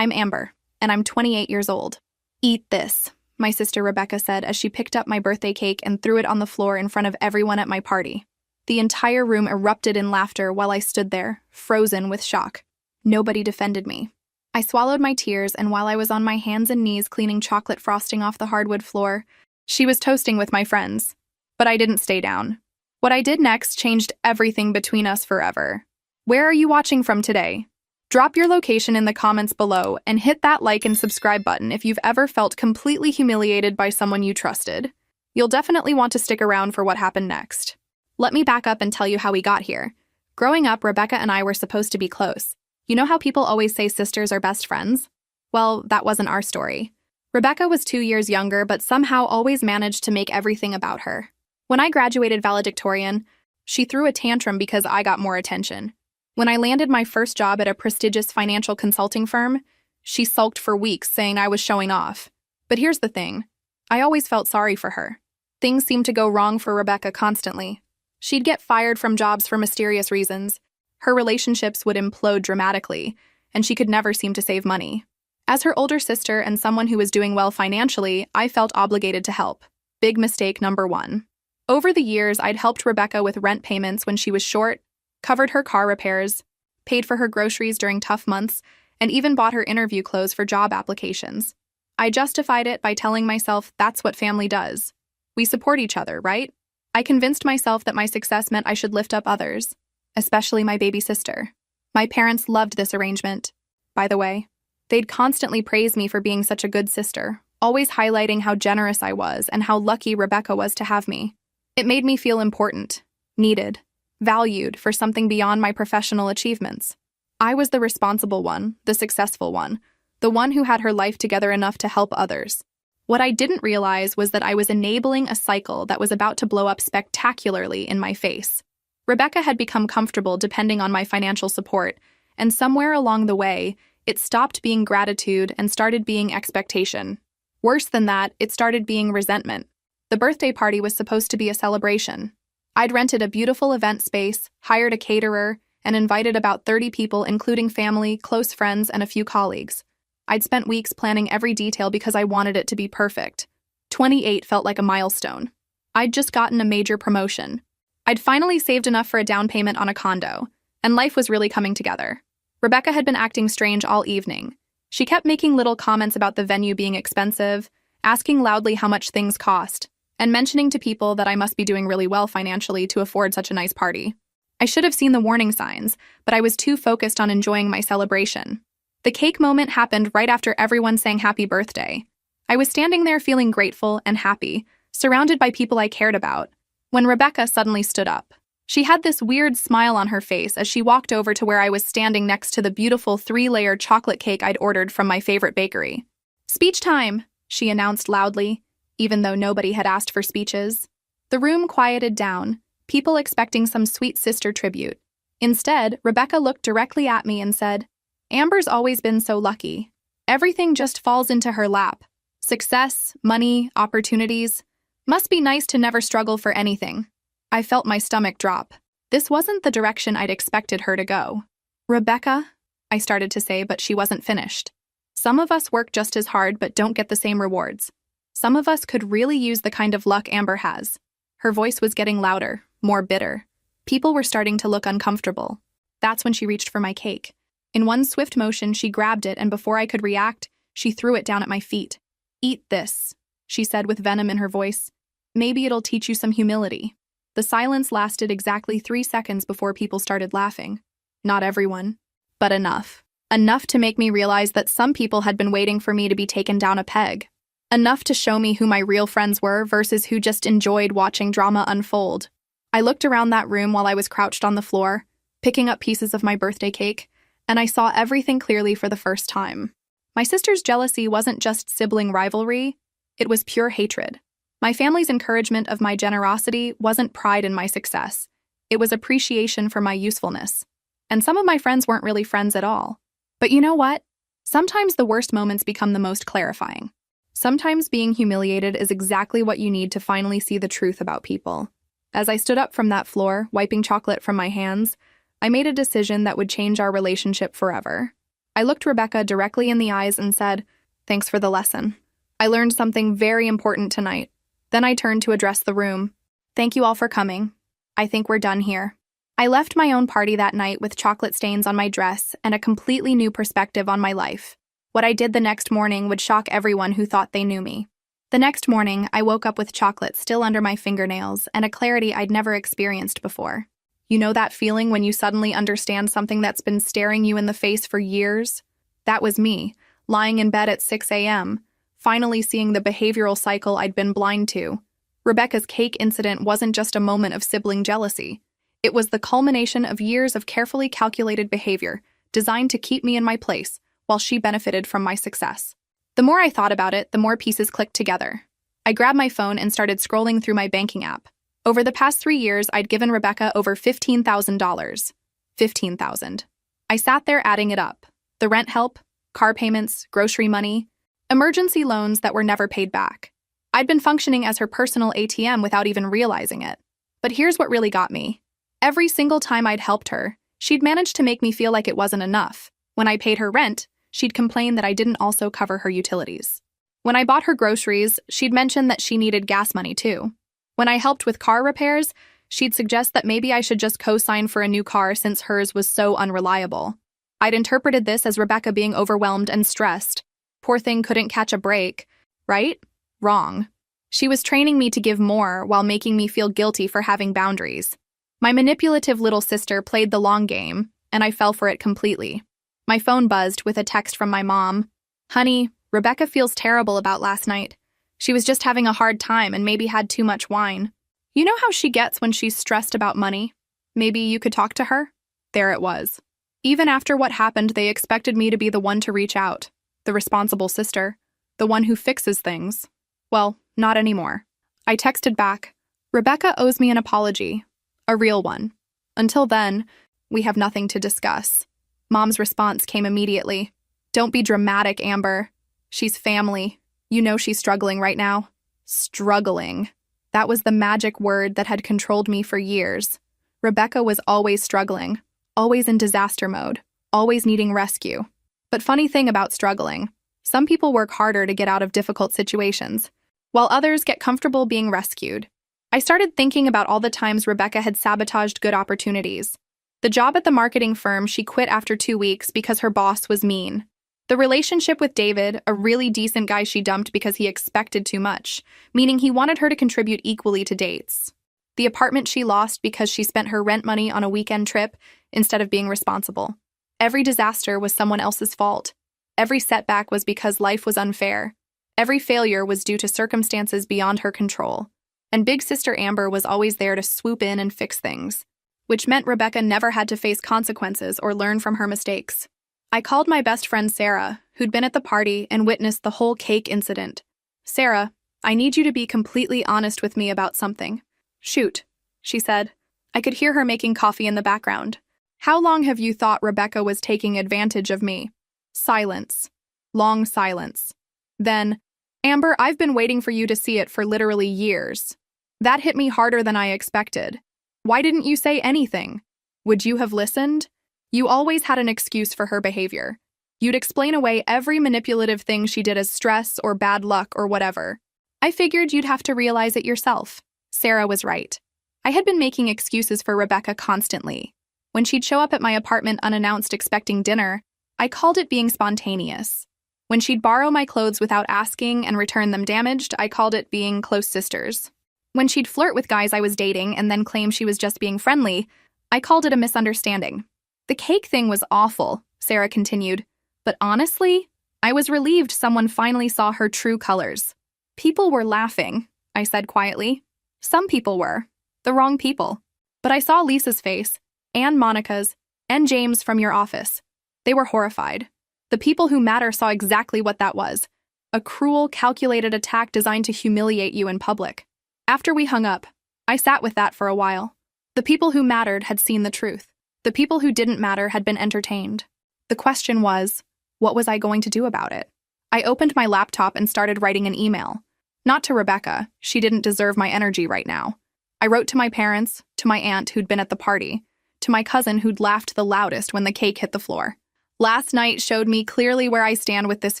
I'm Amber, and I'm 28 years old. Eat this, my sister Rebecca said as she picked up my birthday cake and threw it on the floor in front of everyone at my party. The entire room erupted in laughter while I stood there, frozen with shock. Nobody defended me. I swallowed my tears, and while I was on my hands and knees cleaning chocolate frosting off the hardwood floor, she was toasting with my friends. But I didn't stay down. What I did next changed everything between us forever. Where are you watching from today? Drop your location in the comments below and hit that like and subscribe button if you've ever felt completely humiliated by someone you trusted. You'll definitely want to stick around for what happened next. Let me back up and tell you how we got here. Growing up, Rebecca and I were supposed to be close. You know how people always say sisters are best friends? Well, that wasn't our story. Rebecca was 2 years younger, but somehow always managed to make everything about her. When I graduated valedictorian, she threw a tantrum because I got more attention. When I landed my first job at a prestigious financial consulting firm, she sulked for weeks saying I was showing off. But here's the thing. I always felt sorry for her. Things seemed to go wrong for Rebecca constantly. She'd get fired from jobs for mysterious reasons. Her relationships would implode dramatically, and she could never seem to save money. As her older sister and someone who was doing well financially, I felt obligated to help. Big mistake number 1. Over the years, I'd helped Rebecca with rent payments when she was short, covered her car repairs, paid for her groceries during tough months, and even bought her interview clothes for job applications. I justified it by telling myself that's what family does. We support each other, right? I convinced myself that my success meant I should lift up others, especially my baby sister. My parents loved this arrangement. By the way, they'd constantly praise me for being such a good sister, always highlighting how generous I was and how lucky Rebecca was to have me. It made me feel important, needed, valued for something beyond my professional achievements. I was the responsible one, the successful one, the one who had her life together enough to help others. What I didn't realize was that I was enabling a cycle that was about to blow up spectacularly in my face. Rebecca had become comfortable depending on my financial support, and somewhere along the way, it stopped being gratitude and started being expectation. Worse than that, it started being resentment. The birthday party was supposed to be a celebration. I'd rented a beautiful event space, hired a caterer, and invited about 30 people, including family, close friends, and a few colleagues. I'd spent weeks planning every detail because I wanted it to be perfect. 28 felt like a milestone. I'd just gotten a major promotion. I'd finally saved enough for a down payment on a condo, and life was really coming together. Rebecca had been acting strange all evening. She kept making little comments about the venue being expensive, asking loudly how much things cost, and mentioning to people that I must be doing really well financially to afford such a nice party. I should have seen the warning signs, but I was too focused on enjoying my celebration. The cake moment happened right after everyone sang happy birthday. I was standing there feeling grateful and happy, surrounded by people I cared about, when Rebecca suddenly stood up. She had this weird smile on her face as she walked over to where I was standing next to the beautiful 3-layer chocolate cake I'd ordered from my favorite bakery. "Speech time," she announced loudly, even though nobody had asked for speeches. The room quieted down, people expecting some sweet sister tribute. Instead, Rebecca looked directly at me and said, "Amber's always been so lucky. Everything just falls into her lap. Success, money, opportunities. Must be nice to never struggle for anything." I felt my stomach drop. This wasn't the direction I'd expected her to go. "Rebecca," I started to say, but she wasn't finished. "Some of us work just as hard but don't get the same rewards. Some of us could really use the kind of luck Amber has." Her voice was getting louder, more bitter. People were starting to look uncomfortable. That's when she reached for my cake. In one swift motion, she grabbed it, and before I could react, she threw it down at my feet. "Eat this," she said with venom in her voice. "Maybe it'll teach you some humility." The silence lasted exactly 3 seconds before people started laughing. Not everyone, but enough. Enough to make me realize that some people had been waiting for me to be taken down a peg. Enough to show me who my real friends were versus who just enjoyed watching drama unfold. I looked around that room while I was crouched on the floor, picking up pieces of my birthday cake, and I saw everything clearly for the first time. My sister's jealousy wasn't just sibling rivalry, it was pure hatred. My family's encouragement of my generosity wasn't pride in my success. It was appreciation for my usefulness. And some of my friends weren't really friends at all. But you know what? Sometimes the worst moments become the most clarifying. Sometimes being humiliated is exactly what you need to finally see the truth about people. As I stood up from that floor, wiping chocolate from my hands, I made a decision that would change our relationship forever. I looked Rebecca directly in the eyes and said, "Thanks for the lesson. I learned something very important tonight." Then I turned to address the room. "Thank you all for coming. I think we're done here." I left my own party that night with chocolate stains on my dress and a completely new perspective on my life. What I did the next morning would shock everyone who thought they knew me. The next morning, I woke up with chocolate still under my fingernails and a clarity I'd never experienced before. You know that feeling when you suddenly understand something that's been staring you in the face for years? That was me, lying in bed at 6 a.m., finally seeing the behavioral cycle I'd been blind to. Rebecca's cake incident wasn't just a moment of sibling jealousy. It was the culmination of years of carefully calculated behavior designed to keep me in my place while she benefited from my success. The more I thought about it, the more pieces clicked together. I grabbed my phone and started scrolling through my banking app. Over the past 3 years, I'd given Rebecca over $15,000. $15,000. I sat there adding it up. The rent help, car payments, grocery money, emergency loans that were never paid back. I'd been functioning as her personal ATM without even realizing it. But here's what really got me. Every single time I'd helped her, she'd managed to make me feel like it wasn't enough. When I paid her rent, she'd complain that I didn't also cover her utilities. When I bought her groceries, she'd mention that she needed gas money too. When I helped with car repairs, she'd suggest that maybe I should just co-sign for a new car since hers was so unreliable. I'd interpreted this as Rebecca being overwhelmed and stressed. Poor thing couldn't catch a break, right? Wrong. She was training me to give more while making me feel guilty for having boundaries. My manipulative little sister played the long game, and I fell for it completely. My phone buzzed with a text from my mom. "Honey, Rebecca feels terrible about last night. She was just having a hard time and maybe had too much wine. You know how she gets when she's stressed about money? Maybe you could talk to her?" There it was. Even after what happened, they expected me to be the one to reach out, the responsible sister, the one who fixes things. Well, not anymore. I texted back, "Rebecca owes me an apology. A real one. Until then, we have nothing to discuss." Mom's response came immediately. "Don't be dramatic, Amber. She's family. You know she's struggling right now." Struggling. That was the magic word that had controlled me for years. Rebecca was always struggling, always in disaster mode, always needing rescue. But funny thing about struggling, some people work harder to get out of difficult situations, while others get comfortable being rescued. I started thinking about all the times Rebecca had sabotaged good opportunities. The job at the marketing firm she quit after 2 weeks because her boss was mean. The relationship with David, a really decent guy she dumped because he expected too much, meaning he wanted her to contribute equally to dates. The apartment she lost because she spent her rent money on a weekend trip instead of being responsible. Every disaster was someone else's fault. Every setback was because life was unfair. Every failure was due to circumstances beyond her control. And Big Sister Amber was always there to swoop in and fix things, which meant Rebecca never had to face consequences or learn from her mistakes. I called my best friend Sarah, who'd been at the party and witnessed the whole cake incident. "Sarah, I need you to be completely honest with me about something." "Shoot," she said. I could hear her making coffee in the background. "How long have you thought Rebecca was taking advantage of me?" Silence. Long silence. Then, "Amber, I've been waiting for you to see it for literally years." That hit me harder than I expected. Why didn't you say anything? Would you have listened? You always had an excuse for her behavior. You'd explain away every manipulative thing she did as stress or bad luck or whatever. I figured you'd have to realize it yourself. Sarah was right. I had been making excuses for Rebecca constantly. When she'd show up at my apartment unannounced expecting dinner, I called it being spontaneous. When she'd borrow my clothes without asking and return them damaged, I called it being close sisters. When she'd flirt with guys I was dating and then claim she was just being friendly, I called it a misunderstanding. "The cake thing was awful," Sarah continued. "But honestly, I was relieved someone finally saw her true colors." "People were laughing," I said quietly. "Some people were. The wrong people. But I saw Lisa's face, and Monica's, and James from your office. They were horrified. The people who matter saw exactly what that was. A cruel, calculated attack designed to humiliate you in public." After we hung up, I sat with that for a while. The people who mattered had seen the truth. The people who didn't matter had been entertained. The question was, what was I going to do about it? I opened my laptop and started writing an email. Not to Rebecca, she didn't deserve my energy right now. I wrote to my parents, to my aunt who'd been at the party, to my cousin who'd laughed the loudest when the cake hit the floor. Last night showed me clearly where I stand with this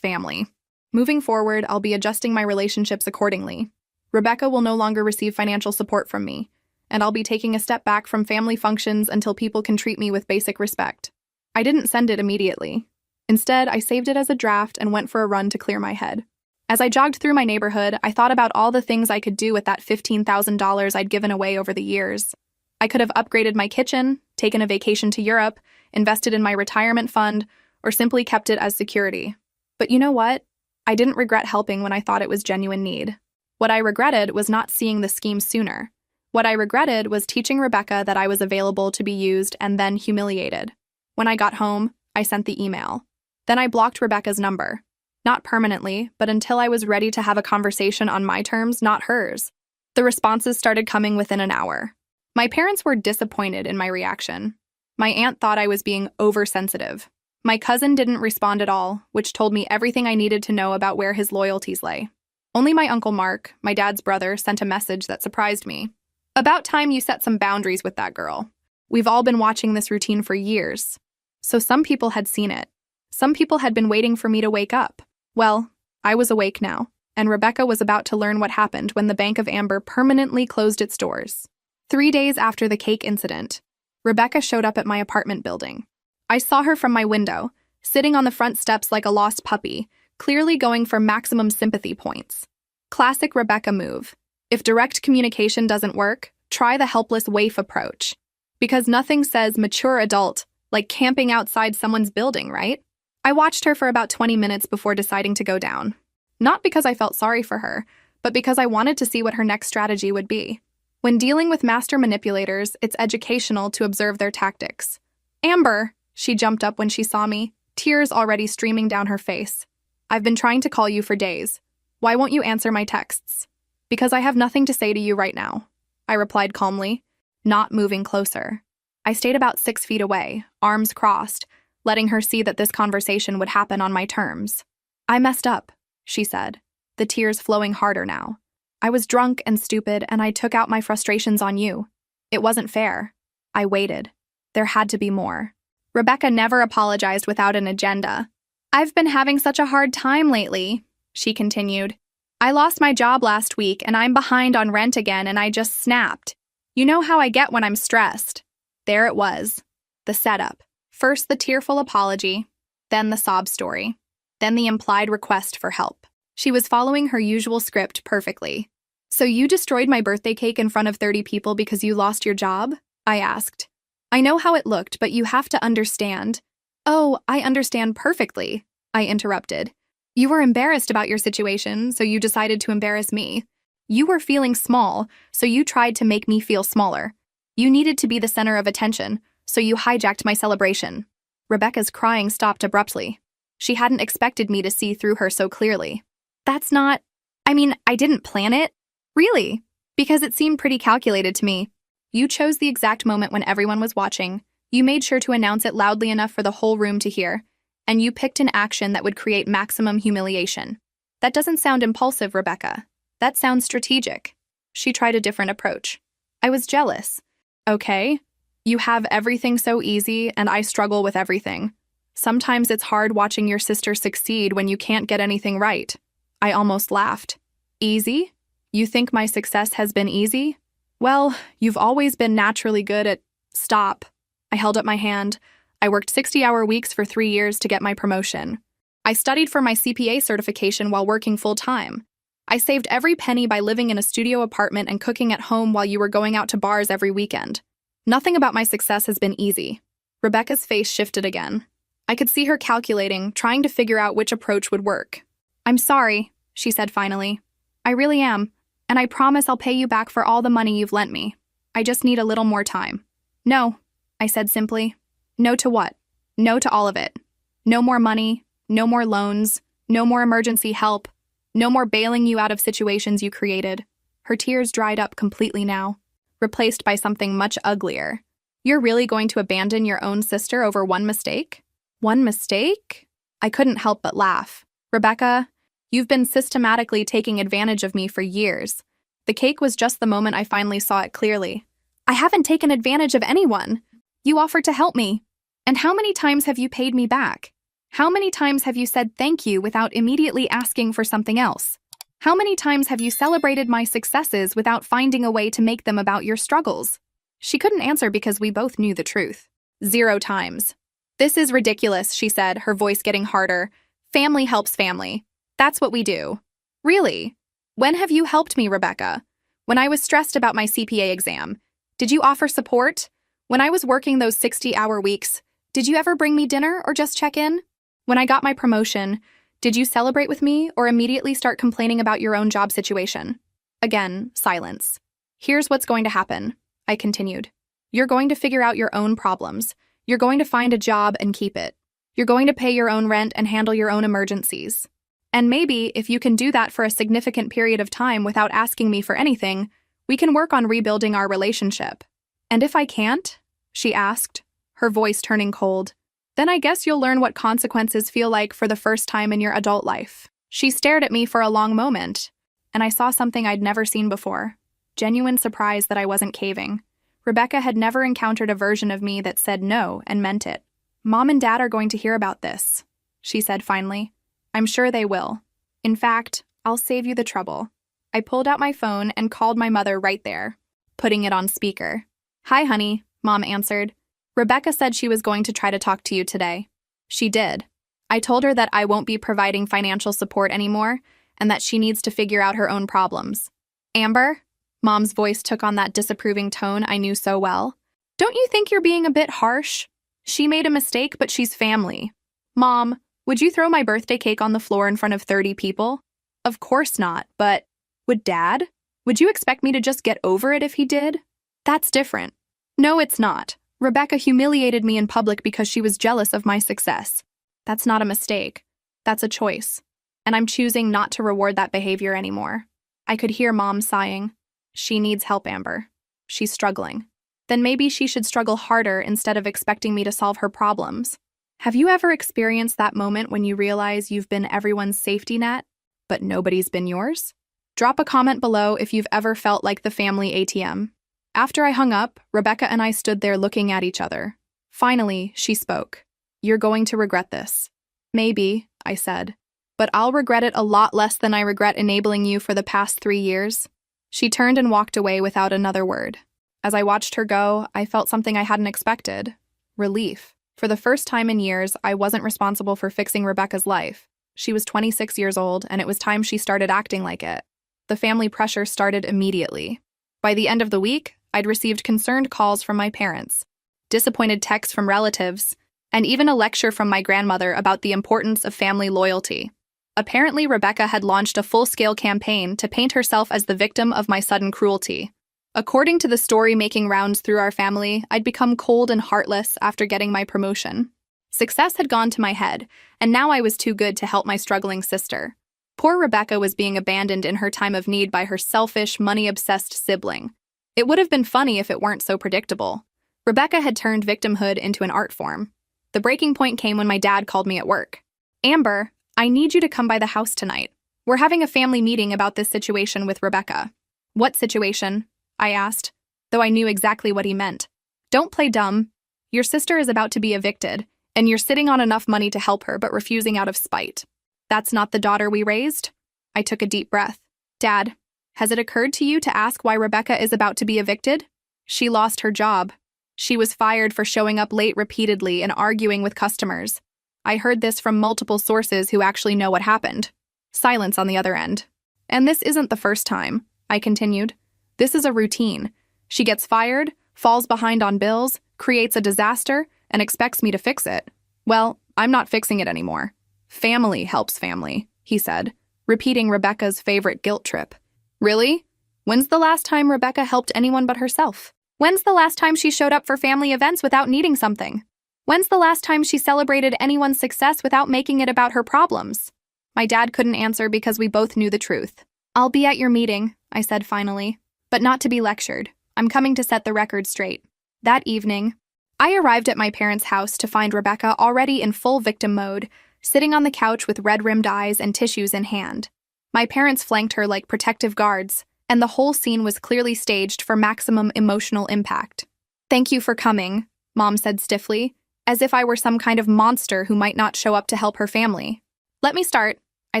family. Moving forward, I'll be adjusting my relationships accordingly. Rebecca will no longer receive financial support from me, and I'll be taking a step back from family functions until people can treat me with basic respect. I didn't send it immediately. Instead, I saved it as a draft and went for a run to clear my head. As I jogged through my neighborhood, I thought about all the things I could do with that $15,000 I'd given away over the years. I could have upgraded my kitchen, taken a vacation to Europe, invested in my retirement fund, or simply kept it as security. But you know what? I didn't regret helping when I thought it was genuine need. What I regretted was not seeing the scheme sooner. What I regretted was teaching Rebecca that I was available to be used and then humiliated. When I got home, I sent the email. Then I blocked Rebecca's number. Not permanently, but until I was ready to have a conversation on my terms, not hers. The responses started coming within an hour. My parents were disappointed in my reaction. My aunt thought I was being oversensitive. My cousin didn't respond at all, which told me everything I needed to know about where his loyalties lay. Only my Uncle Mark, my dad's brother, sent a message that surprised me. About time you set some boundaries with that girl. We've all been watching this routine for years. So some people had seen it. Some people had been waiting for me to wake up. Well, I was awake now, and Rebecca was about to learn what happened when the Bank of Amber permanently closed its doors. 3 days after the cake incident, Rebecca showed up at my apartment building. I saw her from my window, sitting on the front steps like a lost puppy, clearly going for maximum sympathy points. Classic Rebecca move. If direct communication doesn't work, try the helpless waif approach. Because nothing says mature adult like camping outside someone's building, right? I watched her for about 20 minutes before deciding to go down. Not because I felt sorry for her, but because I wanted to see what her next strategy would be. When dealing with master manipulators, it's educational to observe their tactics. Amber, she jumped up when she saw me, tears already streaming down her face. I've been trying to call you for days. Why won't you answer my texts? Because I have nothing to say to you right now, I replied calmly, not moving closer. I stayed about 6 feet away, arms crossed, letting her see that this conversation would happen on my terms. I messed up, she said, the tears flowing harder now. I was drunk and stupid, and I took out my frustrations on you. It wasn't fair. I waited. There had to be more. Rebecca never apologized without an agenda. I've been having such a hard time lately, she continued. I lost my job last week, and I'm behind on rent again, and I just snapped. You know how I get when I'm stressed. There it was. The setup. First the tearful apology, then the sob story, then the implied request for help. She was following her usual script perfectly. So you destroyed my birthday cake in front of 30 people because you lost your job? I asked. I know how it looked, but you have to understand. Oh, I understand perfectly, I interrupted. You were embarrassed about your situation, so you decided to embarrass me. You were feeling small, so you tried to make me feel smaller. You needed to be the center of attention, so you hijacked my celebration. Rebecca's crying stopped abruptly. She hadn't expected me to see through her so clearly. That's not... I didn't plan it. Really? Because it seemed pretty calculated to me. You chose the exact moment when everyone was watching. You made sure to announce it loudly enough for the whole room to hear. And you picked an action that would create maximum humiliation. That doesn't sound impulsive, Rebecca. That sounds strategic. She tried a different approach. I was jealous. Okay. You have everything so easy, and I struggle with everything. Sometimes it's hard watching your sister succeed when you can't get anything right. I almost laughed. Easy? You think my success has been easy? Well, you've always been naturally good at... Stop. I held up my hand. I worked 60-hour weeks for 3 years to get my promotion. I studied for my CPA certification while working full-time. I saved every penny by living in a studio apartment and cooking at home while you were going out to bars every weekend. Nothing about my success has been easy. Rebecca's face shifted again. I could see her calculating, trying to figure out which approach would work. I'm sorry, she said finally. I really am, and I promise I'll pay you back for all the money you've lent me. I just need a little more time. No, I said simply. No to what? No to all of it. No more money, no more loans, no more emergency help, no more bailing you out of situations you created. Her tears dried up completely now, replaced by something much uglier. You're really going to abandon your own sister over one mistake? One mistake? I couldn't help but laugh. Rebecca, you've been systematically taking advantage of me for years. The cake was just the moment I finally saw it clearly. I haven't taken advantage of anyone. You offered to help me. And how many times have you paid me back? How many times have you said thank you without immediately asking for something else? How many times have you celebrated my successes without finding a way to make them about your struggles? She couldn't answer because we both knew the truth. 0 times. This is ridiculous, she said, her voice getting harder. Family helps family. That's what we do. Really? When have you helped me, Rebecca? When I was stressed about my CPA exam, did you offer support? When I was working those 60-hour weeks, did you ever bring me dinner or just check in? When I got my promotion, did you celebrate with me or immediately start complaining about your own job situation? Again, silence. Here's what's going to happen, I continued. You're going to figure out your own problems. You're going to find a job and keep it. You're going to pay your own rent and handle your own emergencies. And maybe, if you can do that for a significant period of time without asking me for anything, we can work on rebuilding our relationship. And if I can't? She asked, her voice turning cold. Then I guess you'll learn what consequences feel like for the first time in your adult life. She stared at me for a long moment, and I saw something I'd never seen before. Genuine surprise that I wasn't caving. Rebecca had never encountered a version of me that said no and meant it. Mom and Dad are going to hear about this, she said finally. I'm sure they will. In fact, I'll save you the trouble. I pulled out my phone and called my mother right there, putting it on speaker. Hi, honey, Mom answered. Rebecca said she was going to try to talk to you today. She did. I told her that I won't be providing financial support anymore and that she needs to figure out her own problems. Amber? Mom's voice took on that disapproving tone I knew so well. Don't you think you're being a bit harsh? She made a mistake, but she's family. Mom, would you throw my birthday cake on the floor in front of 30 people? Of course not, but would Dad? Would you expect me to just get over it if he did? That's different. No, it's not. Rebecca humiliated me in public because she was jealous of my success. That's not a mistake. That's a choice. And I'm choosing not to reward that behavior anymore. I could hear Mom sighing. She needs help, Amber. She's struggling. Then maybe she should struggle harder instead of expecting me to solve her problems. Have you ever experienced that moment when you realize you've been everyone's safety net, but nobody's been yours? Drop a comment below if you've ever felt like the family ATM. After I hung up, Rebecca and I stood there looking at each other. Finally, she spoke. You're going to regret this. Maybe, I said. But I'll regret it a lot less than I regret enabling you for the past 3 years. She turned and walked away without another word. As I watched her go, I felt something I hadn't expected. Relief. For the first time in years, I wasn't responsible for fixing Rebecca's life. She was 26 years old, and it was time she started acting like it. The family pressure started immediately. By the end of the week, I'd received concerned calls from my parents, disappointed texts from relatives, and even a lecture from my grandmother about the importance of family loyalty. Apparently, Rebecca had launched a full-scale campaign to paint herself as the victim of my sudden cruelty. According to the story making rounds through our family, I'd become cold and heartless after getting my promotion. Success had gone to my head, and now I was too good to help my struggling sister. Poor Rebecca was being abandoned in her time of need by her selfish, money-obsessed sibling. It would have been funny if it weren't so predictable. Rebecca had turned victimhood into an art form. The breaking point came when my dad called me at work. Amber, I need you to come by the house tonight. We're having a family meeting about this situation with Rebecca. What situation? I asked, though I knew exactly what he meant. Don't play dumb. Your sister is about to be evicted, and you're sitting on enough money to help her but refusing out of spite. That's not the daughter we raised? I took a deep breath. Dad, has it occurred to you to ask why Rebecca is about to be evicted? She lost her job. She was fired for showing up late repeatedly and arguing with customers. I heard this from multiple sources who actually know what happened. Silence on the other end. And this isn't the first time, I continued. This is a routine. She gets fired, falls behind on bills, creates a disaster, and expects me to fix it. Well, I'm not fixing it anymore. Family helps family, he said, repeating Rebecca's favorite guilt trip. Really? When's the last time Rebecca helped anyone but herself? When's the last time she showed up for family events without needing something? When's the last time she celebrated anyone's success without making it about her problems? My dad couldn't answer because we both knew the truth. I'll be at your meeting, I said finally. But not to be lectured. I'm coming to set the record straight. That evening, I arrived at my parents' house to find Rebecca already in full victim mode, sitting on the couch with red-rimmed eyes and tissues in hand. My parents flanked her like protective guards, and the whole scene was clearly staged for maximum emotional impact. Thank you for coming, Mom said stiffly. as if I were some kind of monster who might not show up to help her family. "Let me start," I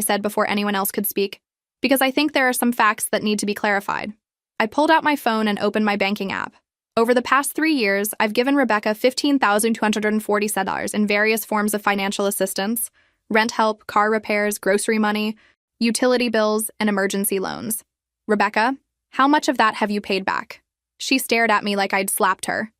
said before anyone else could speak, "because I think there are some facts that need to be clarified." I pulled out my phone and opened my banking app. Over the past 3 years, I've given Rebecca $15,247 in various forms of financial assistance: rent help, car repairs, grocery money, utility bills, and emergency loans. "Rebecca, how much of that have you paid back?" She stared at me like I'd slapped her.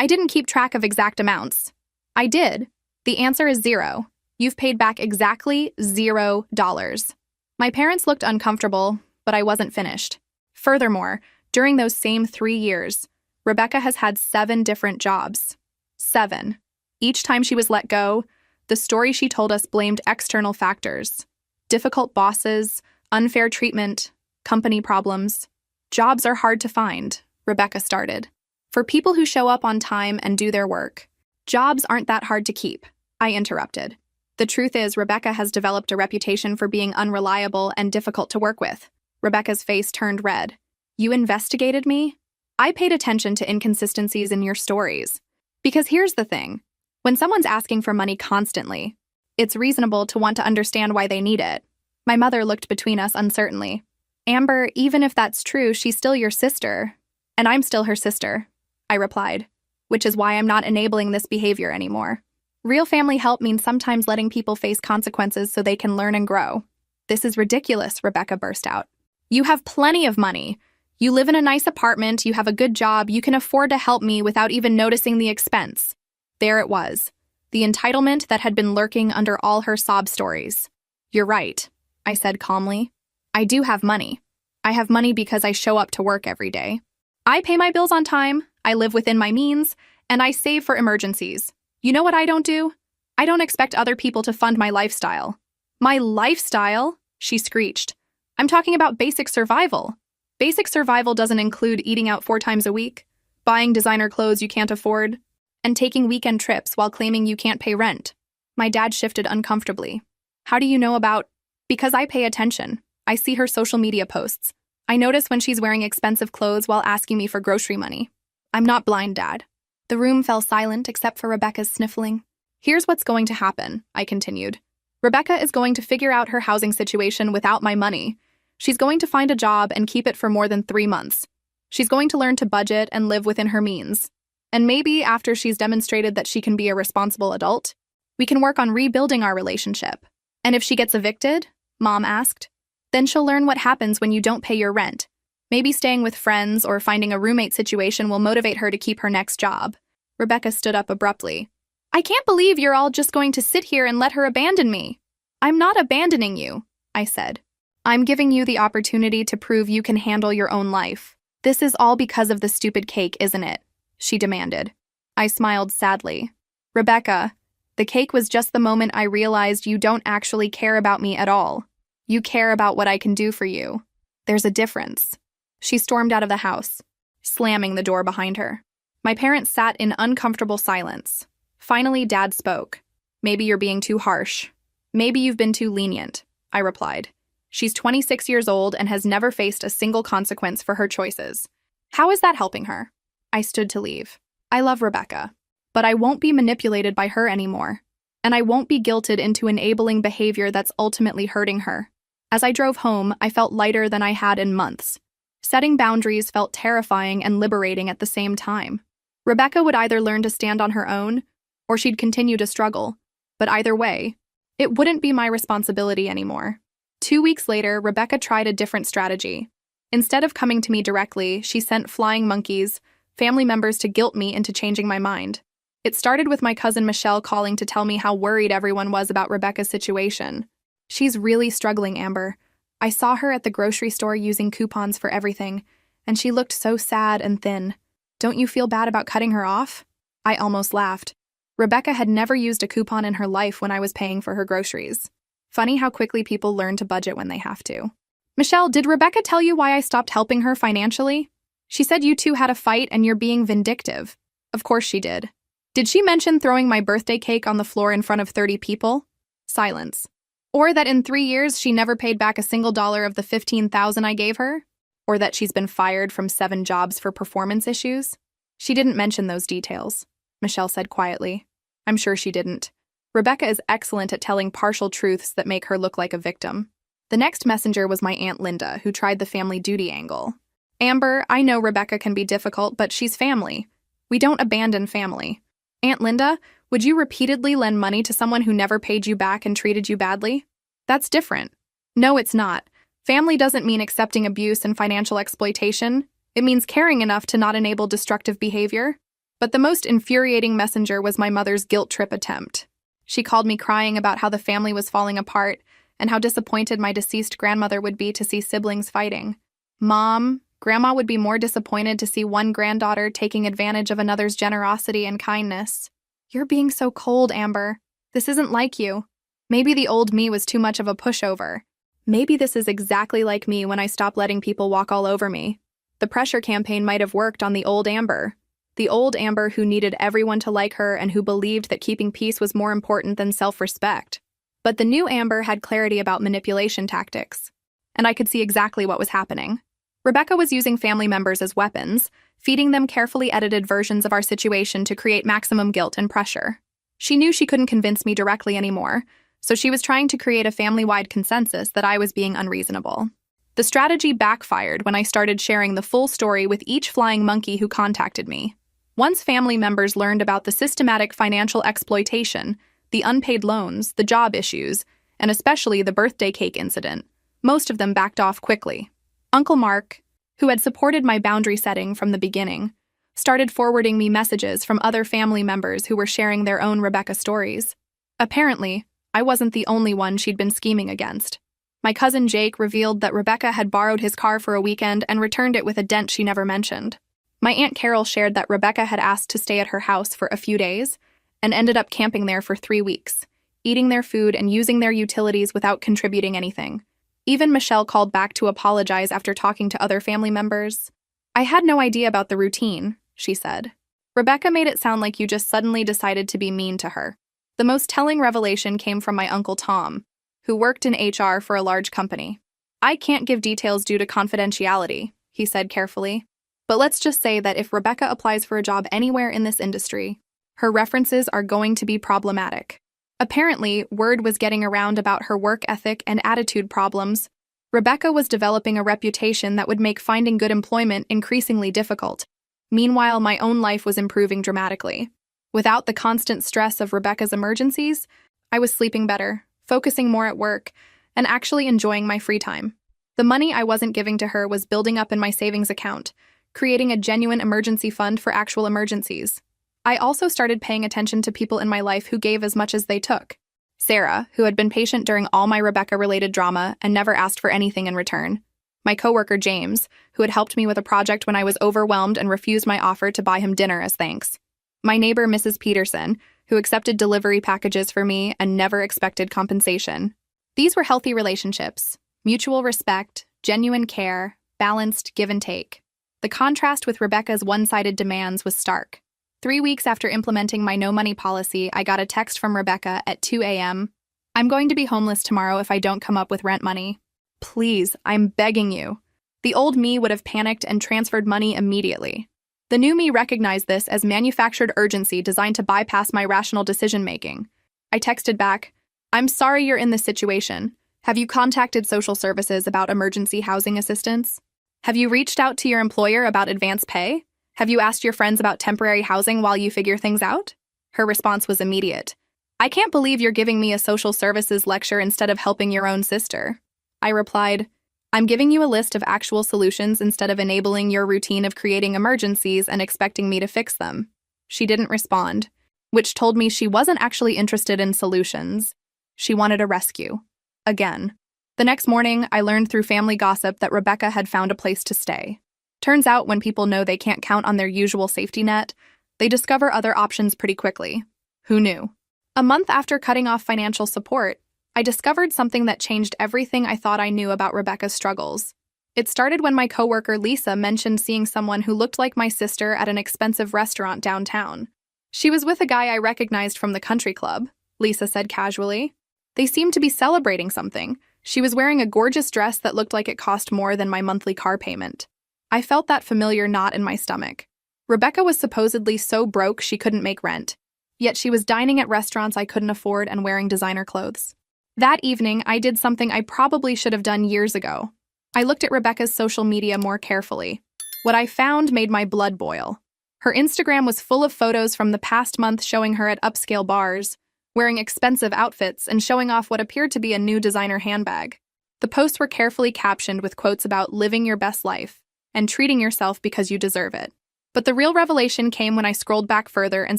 I didn't keep track of exact amounts." "I did. The answer is 0. You've paid back exactly $0. My parents looked uncomfortable, but I wasn't finished. Furthermore, during those same 3 years, Rebecca has had 7 different jobs. 7. Each time she was let go, the story she told us blamed external factors: difficult bosses, unfair treatment, company problems. "Jobs are hard to find," Rebecca started. "For people who show up on time and do their work. Jobs aren't that hard to keep," I interrupted. "The truth is, Rebecca has developed a reputation for being unreliable and difficult to work with." Rebecca's face turned red. "You investigated me?" "I paid attention to inconsistencies in your stories. Because here's the thing. When someone's asking for money constantly, it's reasonable to want to understand why they need it." My mother looked between us uncertainly. "Amber, even if that's true, she's still your sister. And I'm still her sister," I replied, "which is why I'm not enabling this behavior anymore. Real family help means sometimes letting people face consequences so they can learn and grow." "This is ridiculous," Rebecca burst out. "You have plenty of money. You live in a nice apartment, you have a good job, you can afford to help me without even noticing the expense." There it was, the entitlement that had been lurking under all her sob stories. "You're right," I said calmly. "I do have money. I have money because I show up to work every day. I pay my bills on time, I live within my means, and I save for emergencies. You know what I don't do? I don't expect other people to fund my lifestyle." "My lifestyle?" she screeched. "I'm talking about basic survival. Basic survival doesn't include eating out 4 times a week, buying designer clothes you can't afford, and taking weekend trips while claiming you can't pay rent." My dad shifted uncomfortably. "How do you know about—" "Because I pay attention. I see her social media posts. I notice when she's wearing expensive clothes while asking me for grocery money. I'm not blind, Dad." The room fell silent except for Rebecca's sniffling. "Here's what's going to happen," I continued. "Rebecca is going to figure out her housing situation without my money. She's going to find a job and keep it for more than 3 months. She's going to learn to budget and live within her means. And maybe after she's demonstrated that she can be a responsible adult, we can work on rebuilding our relationship. And if she gets evicted," Mom asked, "then she'll learn what happens when you don't pay your rent. Maybe staying with friends or finding a roommate situation will motivate her to keep her next job." Rebecca stood up abruptly. "I can't believe you're all just going to sit here and let her abandon me." "I'm not abandoning you," I said. "I'm giving you the opportunity to prove you can handle your own life. This is all because of the stupid cake, isn't it?" she demanded. I smiled sadly. "Rebecca, the cake was just the moment I realized you don't actually care about me at all. You care about what I can do for you. There's a difference." She stormed out of the house, slamming the door behind her. My parents sat in uncomfortable silence. Finally, Dad spoke. "Maybe you're being too harsh. Maybe you've been too lenient," I replied. "She's 26 years old and has never faced a single consequence for her choices. How is that helping her?" I stood to leave. "I love Rebecca, but I won't be manipulated by her anymore, and I won't be guilted into enabling behavior that's ultimately hurting her." As I drove home, I felt lighter than I had in months. Setting boundaries felt terrifying and liberating at the same time. Rebecca would either learn to stand on her own, or she'd continue to struggle. But either way, it wouldn't be my responsibility anymore. 2 weeks later, Rebecca tried a different strategy. Instead of coming to me directly, she sent flying monkeys, family members, to guilt me into changing my mind. It started with my cousin Michelle calling to tell me how worried everyone was about Rebecca's situation. "She's really struggling, Amber. I saw her at the grocery store using coupons for everything, and she looked so sad and thin. Don't you feel bad about cutting her off?" I almost laughed. Rebecca had never used a coupon in her life when I was paying for her groceries. Funny how quickly people learn to budget when they have to. "Michelle, did Rebecca tell you why I stopped helping her financially? She said you two had a fight and you're being vindictive." "Of course she did." "Did she mention throwing my birthday cake on the floor in front of 30 people? Silence. "Or that in 3 years she never paid back a single dollar of the $15,000 I gave her? Or that she's been fired from 7 jobs for performance issues?" She didn't mention those details. Michelle said quietly. I'm sure she didn't. Rebecca is excellent at telling partial truths that make her look like a victim. The next messenger was my Aunt Linda, who tried the family duty angle. Amber, I know Rebecca can be difficult, but she's family. We don't abandon family. Aunt Linda, would you repeatedly lend money to someone who never paid you back and treated you badly? That's different. No, it's not. Family doesn't mean accepting abuse and financial exploitation. It means caring enough to not enable destructive behavior. But the most infuriating messenger was my mother's guilt trip attempt. She called me crying about how the family was falling apart and how disappointed my deceased grandmother would be to see siblings fighting. Mom, Grandma would be more disappointed to see one granddaughter taking advantage of another's generosity and kindness. You're being so cold, Amber. This isn't like you. Maybe the old me was too much of a pushover. Maybe this is exactly like me when I stopped letting people walk all over me. The pressure campaign might have worked on the old Amber. The old Amber who needed everyone to like her and who believed that keeping peace was more important than self-respect. But the new Amber had clarity about manipulation tactics. And I could see exactly what was happening. Rebecca was using family members as weapons, feeding them carefully edited versions of our situation to create maximum guilt and pressure. She knew she couldn't convince me directly anymore, so she was trying to create a family-wide consensus that I was being unreasonable. The strategy backfired when I started sharing the full story with each flying monkey who contacted me. Once family members learned about the systematic financial exploitation, the unpaid loans, the job issues, and especially the birthday cake incident, most of them backed off quickly. Uncle Mark, who had supported my boundary setting from the beginning, started forwarding me messages from other family members who were sharing their own Rebecca stories. Apparently, I wasn't the only one she'd been scheming against. My cousin Jake revealed that Rebecca had borrowed his car for a weekend and returned it with a dent she never mentioned. My Aunt Carol shared that Rebecca had asked to stay at her house for a few days and ended up camping there for 3 weeks, eating their food and using their utilities without contributing anything. Even Michelle called back to apologize after talking to other family members. I had no idea about the routine, she said. Rebecca made it sound like you just suddenly decided to be mean to her. The most telling revelation came from my Uncle Tom, who worked in HR for a large company. I can't give details due to confidentiality, he said carefully. But let's just say that if Rebecca applies for a job anywhere in this industry, her references are going to be problematic. Apparently, word was getting around about her work ethic and attitude problems. Rebecca was developing a reputation that would make finding good employment increasingly difficult. Meanwhile, my own life was improving dramatically. Without the constant stress of Rebecca's emergencies, I was sleeping better, focusing more at work, and actually enjoying my free time. The money I wasn't giving to her was building up in my savings account, creating a genuine emergency fund for actual emergencies. I also started paying attention to people in my life who gave as much as they took. Sarah, who had been patient during all my Rebecca-related drama and never asked for anything in return. My coworker James, who had helped me with a project when I was overwhelmed and refused my offer to buy him dinner as thanks. My neighbor Mrs. Peterson, who accepted delivery packages for me and never expected compensation. These were healthy relationships, mutual respect, genuine care, balanced give and take. The contrast with Rebecca's one-sided demands was stark. 3 weeks after implementing my no-money policy, I got a text from Rebecca at 2 a.m. I'm going to be homeless tomorrow if I don't come up with rent money. Please, I'm begging you. The old me would have panicked and transferred money immediately. The new me recognized this as manufactured urgency designed to bypass my rational decision-making. I texted back, I'm sorry you're in this situation. Have you contacted social services about emergency housing assistance? Have you reached out to your employer about advance pay? Have you asked your friends about temporary housing while you figure things out? Her response was immediate. I can't believe you're giving me a social services lecture instead of helping your own sister. I replied, I'm giving you a list of actual solutions instead of enabling your routine of creating emergencies and expecting me to fix them. She didn't respond, which told me she wasn't actually interested in solutions. She wanted a rescue. Again. The next morning, I learned through family gossip that Rebecca had found a place to stay. Turns out when people know they can't count on their usual safety net, they discover other options pretty quickly. Who knew? A month after cutting off financial support, I discovered something that changed everything I thought I knew about Rebecca's struggles. It started when my coworker Lisa mentioned seeing someone who looked like my sister at an expensive restaurant downtown. She was with a guy I recognized from the country club, Lisa said casually. They seemed to be celebrating something. She was wearing a gorgeous dress that looked like it cost more than my monthly car payment. I felt that familiar knot in my stomach. Rebecca was supposedly so broke she couldn't make rent, yet she was dining at restaurants I couldn't afford and wearing designer clothes. That evening, I did something I probably should have done years ago. I looked at Rebecca's social media more carefully. What I found made my blood boil. Her Instagram was full of photos from the past month showing her at upscale bars, wearing expensive outfits and showing off what appeared to be a new designer handbag. The posts were carefully captioned with quotes about living your best life and treating yourself because you deserve it. But the real revelation came when I scrolled back further and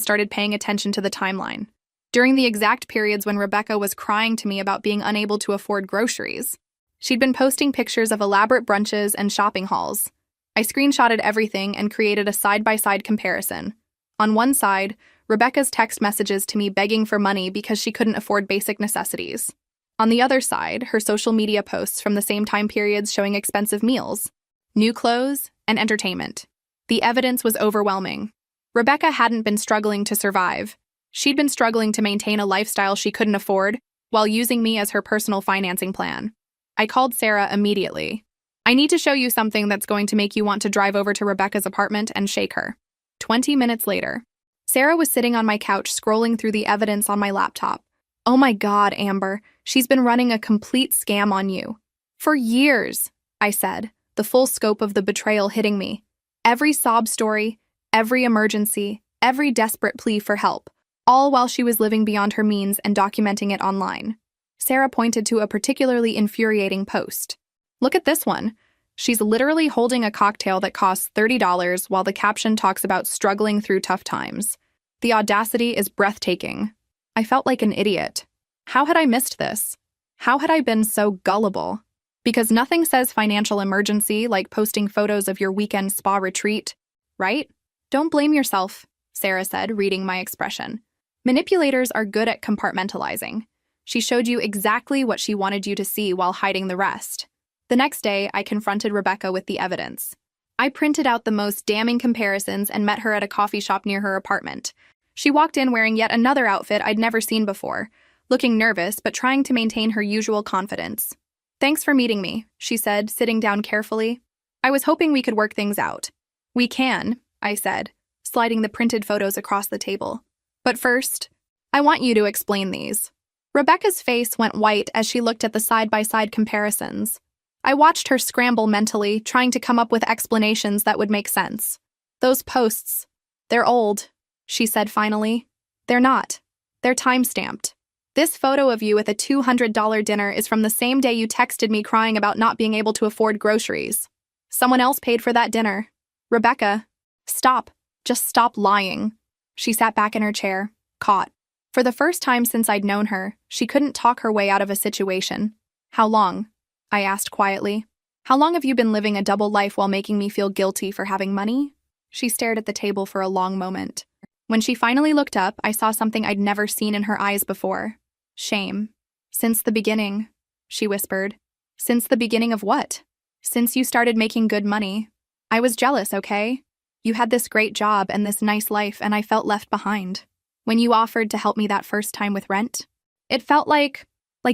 started paying attention to the timeline. During the exact periods when Rebecca was crying to me about being unable to afford groceries, she'd been posting pictures of elaborate brunches and shopping hauls. I screenshotted everything and created a side-by-side comparison. On one side, Rebecca's text messages to me begging for money because she couldn't afford basic necessities. On the other side, her social media posts from the same time periods showing expensive meals, new clothes, and entertainment. The evidence was overwhelming. Rebecca hadn't been struggling to survive. She'd been struggling to maintain a lifestyle she couldn't afford while using me as her personal financing plan. I called Sarah immediately. I need to show you something that's going to make you want to drive over to Rebecca's apartment and shake her. 20 minutes later, Sarah was sitting on my couch scrolling through the evidence on my laptop. Oh my God, Amber, she's been running a complete scam on you. For years, I said, the full scope of the betrayal hitting me. Every sob story, every emergency, every desperate plea for help, all while she was living beyond her means and documenting it online. Sarah pointed to a particularly infuriating post. Look at this one. She's literally holding a cocktail that costs $30 while the caption talks about struggling through tough times. The audacity is breathtaking. I felt like an idiot. How had I missed this? How had I been so gullible? Because nothing says financial emergency like posting photos of your weekend spa retreat, right? Don't blame yourself, Sarah said, reading my expression. Manipulators are good at compartmentalizing. She showed you exactly what she wanted you to see while hiding the rest. The next day, I confronted Rebecca with the evidence. I printed out the most damning comparisons and met her at a coffee shop near her apartment. She walked in wearing yet another outfit I'd never seen before, looking nervous but trying to maintain her usual confidence. Thanks for meeting me, she said, sitting down carefully. I was hoping we could work things out. We can, I said, sliding the printed photos across the table. But first, I want you to explain these. Rebecca's face went white as she looked at the side-by-side comparisons. I watched her scramble mentally, trying to come up with explanations that would make sense. Those posts, they're old, she said finally. They're not. They're time-stamped. This photo of you with a $200 dinner is from the same day you texted me crying about not being able to afford groceries. Someone else paid for that dinner. Rebecca, stop. Just stop lying. She sat back in her chair, caught. For the first time since I'd known her, she couldn't talk her way out of a situation. How long? I asked quietly. How long have you been living a double life while making me feel guilty for having money? She stared at the table for a long moment. When she finally looked up, I saw something I'd never seen in her eyes before. Shame. Since the beginning, she whispered. Since the beginning of what? Since you started making good money. I was jealous, okay? You had this great job and this nice life, and I felt left behind. When you offered to help me that first time with rent, it felt like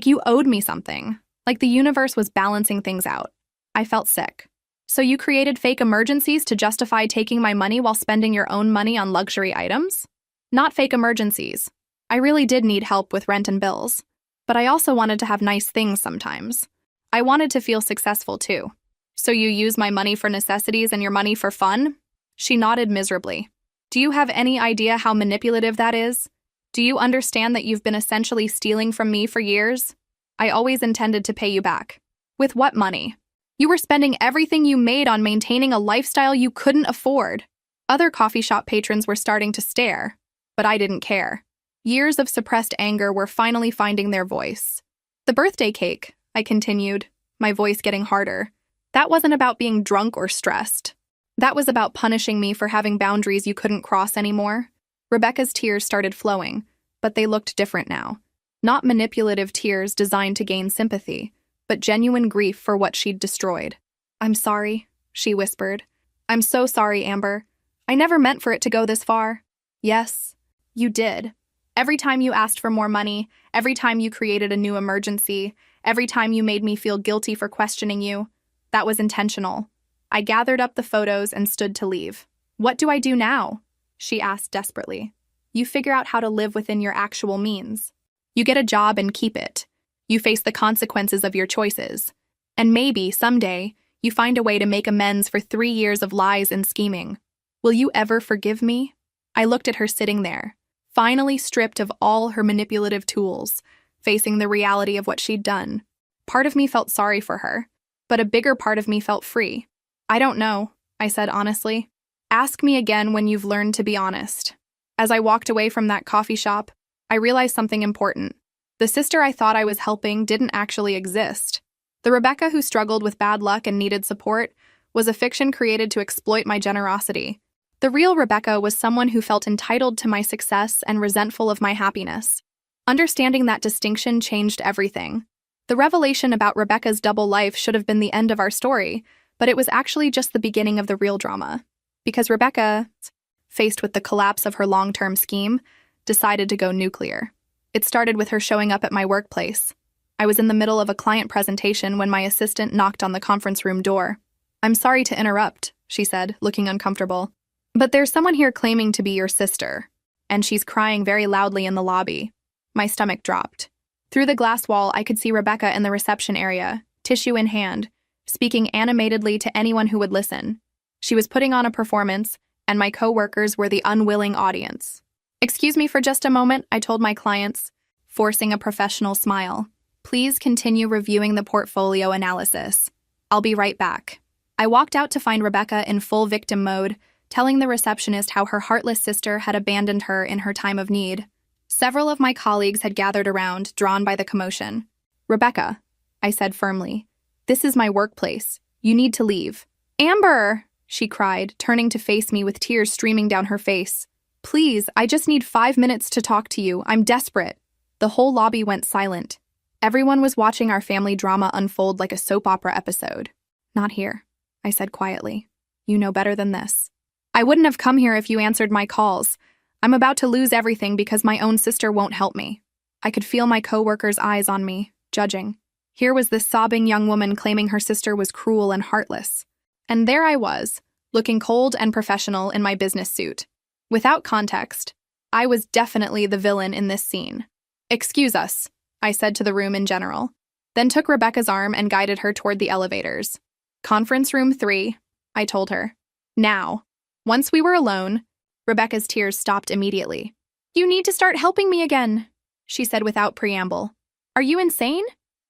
you owed me something, like the universe was balancing things out. I felt sick. So you created fake emergencies to justify taking my money while spending your own money on luxury items? Not fake emergencies. I really did need help with rent and bills. But I also wanted to have nice things sometimes. I wanted to feel successful too. So you use my money for necessities and your money for fun? She nodded miserably. Do you have any idea how manipulative that is? Do you understand that you've been essentially stealing from me for years? I always intended to pay you back. With what money? You were spending everything you made on maintaining a lifestyle you couldn't afford. Other coffee shop patrons were starting to stare, but I didn't care. Years of suppressed anger were finally finding their voice. The birthday cake, I continued, my voice getting harder. That wasn't about being drunk or stressed. That was about punishing me for having boundaries you couldn't cross anymore. Rebecca's tears started flowing, but they looked different now. Not manipulative tears designed to gain sympathy, but genuine grief for what she'd destroyed. I'm sorry, she whispered. I'm so sorry, Amber. I never meant for it to go this far. Yes, you did. Every time you asked for more money, every time you created a new emergency, every time you made me feel guilty for questioning you, that was intentional. I gathered up the photos and stood to leave. What do I do now? She asked desperately. You figure out how to live within your actual means. You get a job and keep it. You face the consequences of your choices. And maybe, someday, you find a way to make amends for 3 years of lies and scheming. Will you ever forgive me? I looked at her sitting there, finally stripped of all her manipulative tools, facing the reality of what she'd done. Part of me felt sorry for her, but a bigger part of me felt free. I don't know, I said honestly. Ask me again when you've learned to be honest. As I walked away from that coffee shop, I realized something important. The sister I thought I was helping didn't actually exist. The Rebecca who struggled with bad luck and needed support was a fiction created to exploit my generosity. The real Rebecca was someone who felt entitled to my success and resentful of my happiness. Understanding that distinction changed everything. The revelation about Rebecca's double life should have been the end of our story, but it was actually just the beginning of the real drama. Because Rebecca, faced with the collapse of her long-term scheme, decided to go nuclear. It started with her showing up at my workplace. I was in the middle of a client presentation when my assistant knocked on the conference room door. "I'm sorry to interrupt," she said, looking uncomfortable. "But there's someone here claiming to be your sister, and she's crying very loudly in the lobby." My stomach dropped. Through the glass wall, I could see Rebecca in the reception area, tissue in hand, speaking animatedly to anyone who would listen. She was putting on a performance, and my co-workers were the unwilling audience. "Excuse me for just a moment," I told my clients, forcing a professional smile. "Please continue reviewing the portfolio analysis. I'll be right back." I walked out to find Rebecca in full victim mode, telling the receptionist how her heartless sister had abandoned her in her time of need. Several of my colleagues had gathered around, drawn by the commotion. "Rebecca," I said firmly, "this is my workplace. You need to leave." "Amber!" she cried, turning to face me with tears streaming down her face. "Please, I just need 5 minutes to talk to you. I'm desperate." The whole lobby went silent. Everyone was watching our family drama unfold like a soap opera episode. "Not here," I said quietly. "You know better than this. I wouldn't have come here if you answered my calls. I'm about to lose everything because my own sister won't help me." I could feel my co-workers' eyes on me, judging. Here was this sobbing young woman claiming her sister was cruel and heartless. And there I was, looking cold and professional in my business suit. Without context, I was definitely the villain in this scene. "Excuse us," I said to the room in general, then took Rebecca's arm and guided her toward the elevators. "Conference room 3, I told her. "Now." Once we were alone, Rebecca's tears stopped immediately. "You need to start helping me again," she said without preamble. "Are you insane?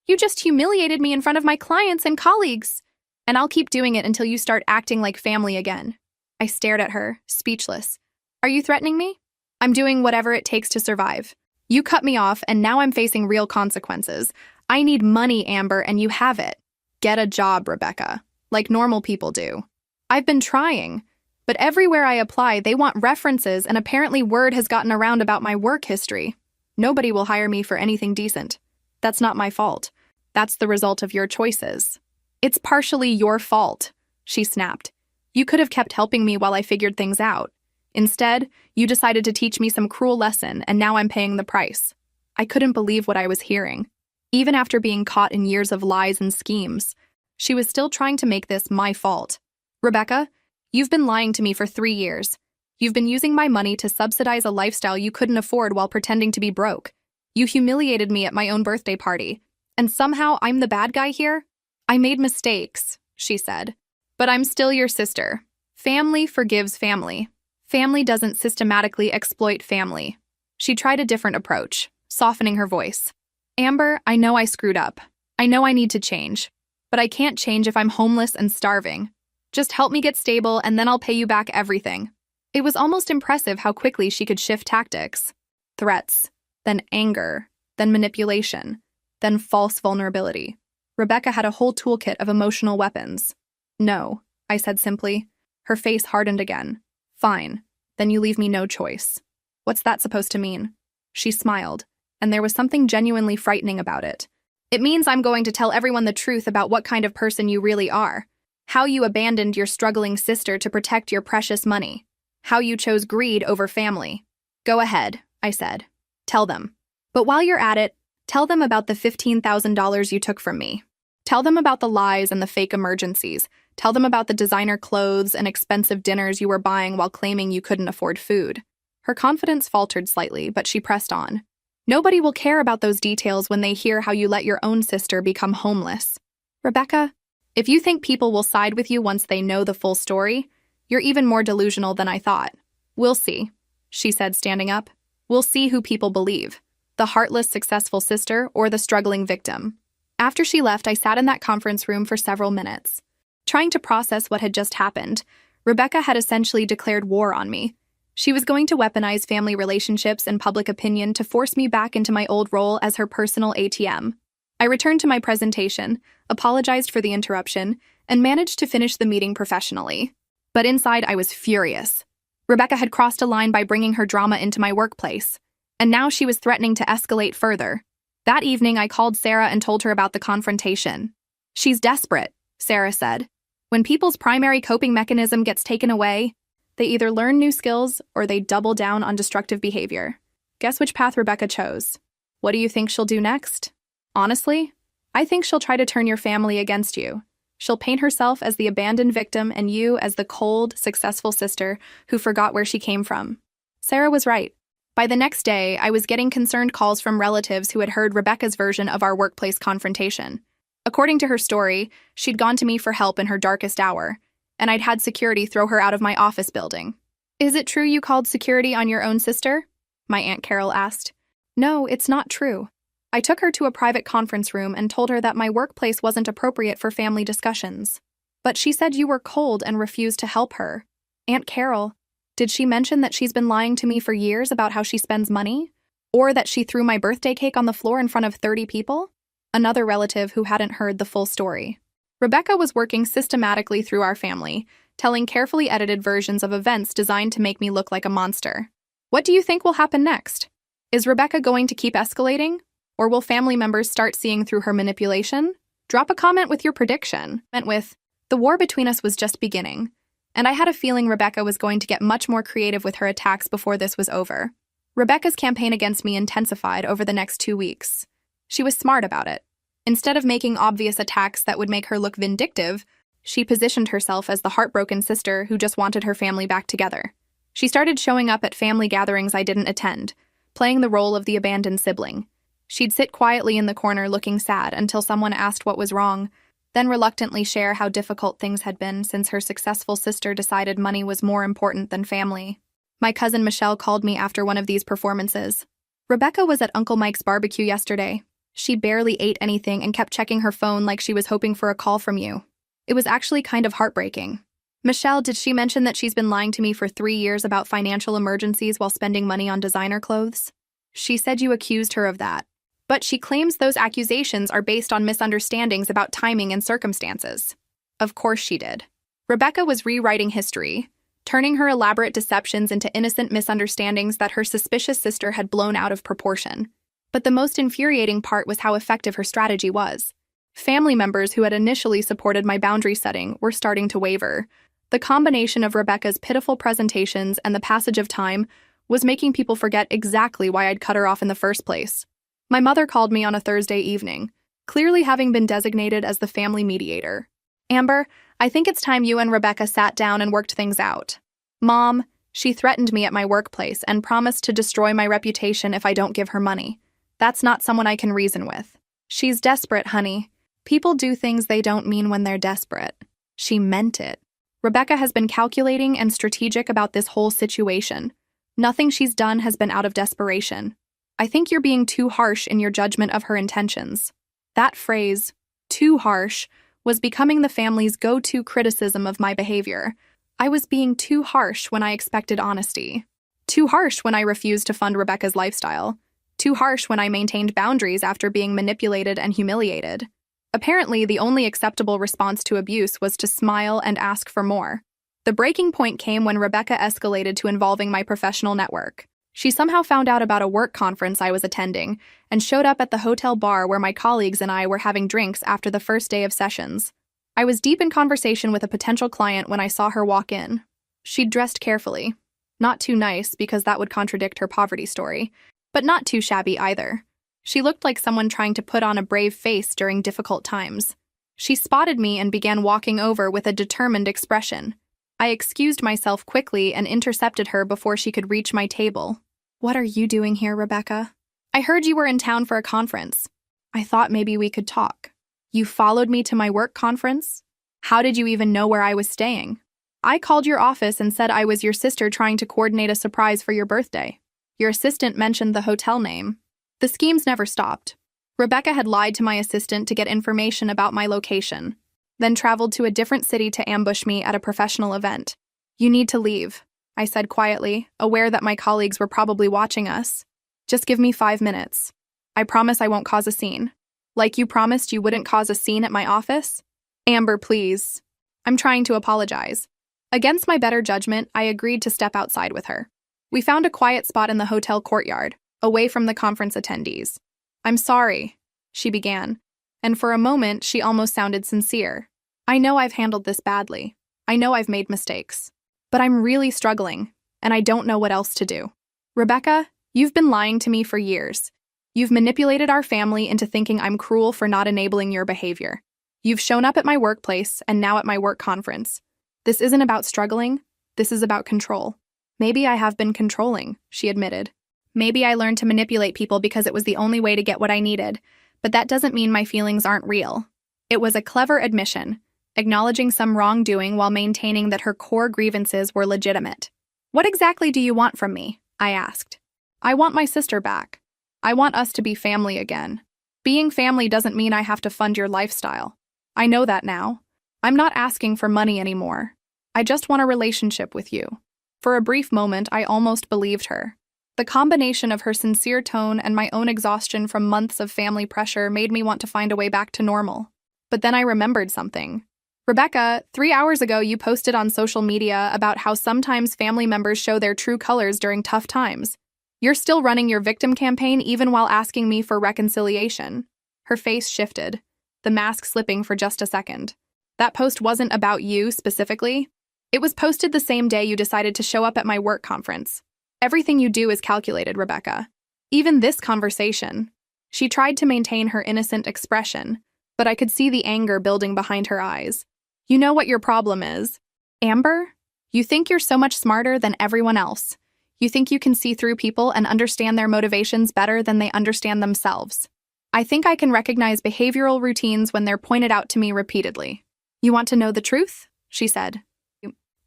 You just humiliated me in front of my clients and colleagues. And I'll keep doing it until you start acting like family again." I stared at her, speechless. "Are you threatening me? I'm doing whatever it takes to survive. You cut me off, and now I'm facing real consequences. I need money, Amber, and you have it. Get a job, Rebecca, like normal people do." I've been trying, but everywhere I apply, they want references, and apparently word has gotten around about my work history. Nobody will hire me for anything decent. That's not my fault. That's the result of your choices. "It's partially your fault," she snapped. "You could have kept helping me while I figured things out. Instead, you decided to teach me some cruel lesson, and now I'm paying the price." I couldn't believe what I was hearing. Even after being caught in years of lies and schemes, she was still trying to make this my fault. "Rebecca, you've been lying to me for 3 years. You've been using my money to subsidize a lifestyle you couldn't afford while pretending to be broke. You humiliated me at my own birthday party. And somehow I'm the bad guy here? I made mistakes," she said. "But I'm still your sister. Family forgives family. Family doesn't systematically exploit family." She tried a different approach, softening her voice. "Amber, I know I screwed up. I know I need to change. But I can't change if I'm homeless and starving. Just help me get stable, and then I'll pay you back everything." It was almost impressive how quickly she could shift tactics. Threats, then anger, then manipulation, then false vulnerability. Rebecca had a whole toolkit of emotional weapons. "No," I said simply. Her face hardened again. "Fine, then you leave me no choice." "What's that supposed to mean?" She smiled, and there was something genuinely frightening about it. "It means I'm going to tell everyone the truth about what kind of person you really are. How you abandoned your struggling sister to protect your precious money. How you chose greed over family." "Go ahead," I said. "Tell them. But while you're at it, tell them about the $15,000 you took from me." Tell them about the lies and the fake emergencies. Tell them about the designer clothes and expensive dinners you were buying while claiming you couldn't afford food. Her confidence faltered slightly, but she pressed on. Nobody will care about those details when they hear how you let your own sister become homeless. Rebecca, if you think people will side with you once they know the full story, you're even more delusional than I thought. We'll see, she said, standing up. We'll see who people believe, the heartless, successful sister or the struggling victim. After she left, I sat in that conference room for several minutes. Trying to process what had just happened, Rebecca had essentially declared war on me. She was going to weaponize family relationships and public opinion to force me back into my old role as her personal ATM. I returned to my presentation, apologized for the interruption, and managed to finish the meeting professionally. But inside, I was furious. Rebecca had crossed a line by bringing her drama into my workplace, and now she was threatening to escalate further. That evening, I called Sarah and told her about the confrontation. She's desperate, Sarah said. When people's primary coping mechanism gets taken away, they either learn new skills or they double down on destructive behavior. Guess which path Rebecca chose? What do you think she'll do next? Honestly, I think she'll try to turn your family against you. She'll paint herself as the abandoned victim and you as the cold, successful sister who forgot where she came from. Sarah was right. By the next day, I was getting concerned calls from relatives who had heard Rebecca's version of our workplace confrontation. According to her story, she'd gone to me for help in her darkest hour, and I'd had security throw her out of my office building. Is it true you called security on your own sister? My Aunt Carol asked. No, it's not true. I took her to a private conference room and told her that my workplace wasn't appropriate for family discussions. But she said you were cold and refused to help her. Aunt Carol, did she mention that she's been lying to me for years about how she spends money? Or that she threw my birthday cake on the floor in front of 30 people? Another relative who hadn't heard the full story. Rebecca was working systematically through our family, telling carefully edited versions of events designed to make me look like a monster. What do you think will happen next? Is Rebecca going to keep escalating? Or will family members start seeing through her manipulation? Drop a comment with your prediction. The war between us was just beginning, and I had a feeling Rebecca was going to get much more creative with her attacks before this was over. Rebecca's campaign against me intensified over the next 2 weeks. She was smart about it. Instead of making obvious attacks that would make her look vindictive, she positioned herself as the heartbroken sister who just wanted her family back together. She started showing up at family gatherings I didn't attend, playing the role of the abandoned sibling. She'd sit quietly in the corner looking sad until someone asked what was wrong, then reluctantly share how difficult things had been since her successful sister decided money was more important than family. My cousin Michelle called me after one of these performances. Rebecca was at Uncle Mike's barbecue yesterday. She barely ate anything and kept checking her phone like she was hoping for a call from you. It was actually kind of heartbreaking. Michelle, did she mention that she's been lying to me for 3 years about financial emergencies while spending money on designer clothes? She said you accused her of that. But she claims those accusations are based on misunderstandings about timing and circumstances. Of course she did. Rebecca was rewriting history, turning her elaborate deceptions into innocent misunderstandings that her suspicious sister had blown out of proportion. But the most infuriating part was how effective her strategy was. Family members who had initially supported my boundary setting were starting to waver. The combination of Rebecca's pitiful presentations and the passage of time was making people forget exactly why I'd cut her off in the first place. My mother called me on a Thursday evening, clearly having been designated as the family mediator. Amber, I think it's time you and Rebecca sat down and worked things out. Mom, she threatened me at my workplace and promised to destroy my reputation if I don't give her money. That's not someone I can reason with. She's desperate, honey. People do things they don't mean when they're desperate. She meant it. Rebecca has been calculating and strategic about this whole situation. Nothing she's done has been out of desperation. I think you're being too harsh in your judgment of her intentions. That phrase, too harsh, was becoming the family's go-to criticism of my behavior. I was being too harsh when I expected honesty. Too harsh when I refused to fund Rebecca's lifestyle. Too harsh when I maintained boundaries after being manipulated and humiliated. Apparently, the only acceptable response to abuse was to smile and ask for more. The breaking point came when Rebecca escalated to involving my professional network. She somehow found out about a work conference I was attending and showed up at the hotel bar where my colleagues and I were having drinks after the first day of sessions. I was deep in conversation with a potential client when I saw her walk in. She'd dressed carefully. Not too nice, because that would contradict her poverty story, but not too shabby either. She looked like someone trying to put on a brave face during difficult times. She spotted me and began walking over with a determined expression. I excused myself quickly and intercepted her before she could reach my table. "What are you doing here, Rebecca? I heard you were in town for a conference. I thought maybe we could talk." "You followed me to my work conference? How did you even know where I was staying?" "I called your office and said I was your sister trying to coordinate a surprise for your birthday. Your assistant mentioned the hotel name." The schemes never stopped. Rebecca had lied to my assistant to get information about my location, then traveled to a different city to ambush me at a professional event. "You need to leave," I said quietly, aware that my colleagues were probably watching us. "Just give me 5 minutes. I promise I won't cause a scene." "Like you promised you wouldn't cause a scene at my office?" "Amber, please." "I'm trying to apologize." Against my better judgment, I agreed to step outside with her. We found a quiet spot in the hotel courtyard, away from the conference attendees. "I'm sorry," she began, and for a moment she almost sounded sincere. "I know I've handled this badly. I know I've made mistakes. But I'm really struggling, and I don't know what else to do. Rebecca, you've been lying to me for years. You've manipulated our family into thinking I'm cruel for not enabling your behavior. You've shown up at my workplace and now at my work conference. This isn't about struggling. This is about control." "Maybe I have been controlling," she admitted. "Maybe I learned to manipulate people because it was the only way to get what I needed, but that doesn't mean my feelings aren't real." It was a clever admission, acknowledging some wrongdoing while maintaining that her core grievances were legitimate. "What exactly do you want from me?" I asked. "I want my sister back. I want us to be family again. Being family doesn't mean I have to fund your lifestyle. I know that now. I'm not asking for money anymore. I just want a relationship with you." For a brief moment, I almost believed her. The combination of her sincere tone and my own exhaustion from months of family pressure made me want to find a way back to normal. But then I remembered something. "Rebecca, 3 hours ago you posted on social media about how sometimes family members show their true colors during tough times. You're still running your victim campaign even while asking me for reconciliation." Her face shifted, the mask slipping for just a second. "That post wasn't about you specifically. It was posted the same day you decided to show up at my work conference. Everything you do is calculated, Rebecca. Even this conversation." She tried to maintain her innocent expression, but I could see the anger building behind her eyes. "You know what your problem is, Amber? You think you're so much smarter than everyone else. You think you can see through people and understand their motivations better than they understand themselves. I think I can recognize behavioral routines when they're pointed out to me repeatedly." "You want to know the truth?" she said,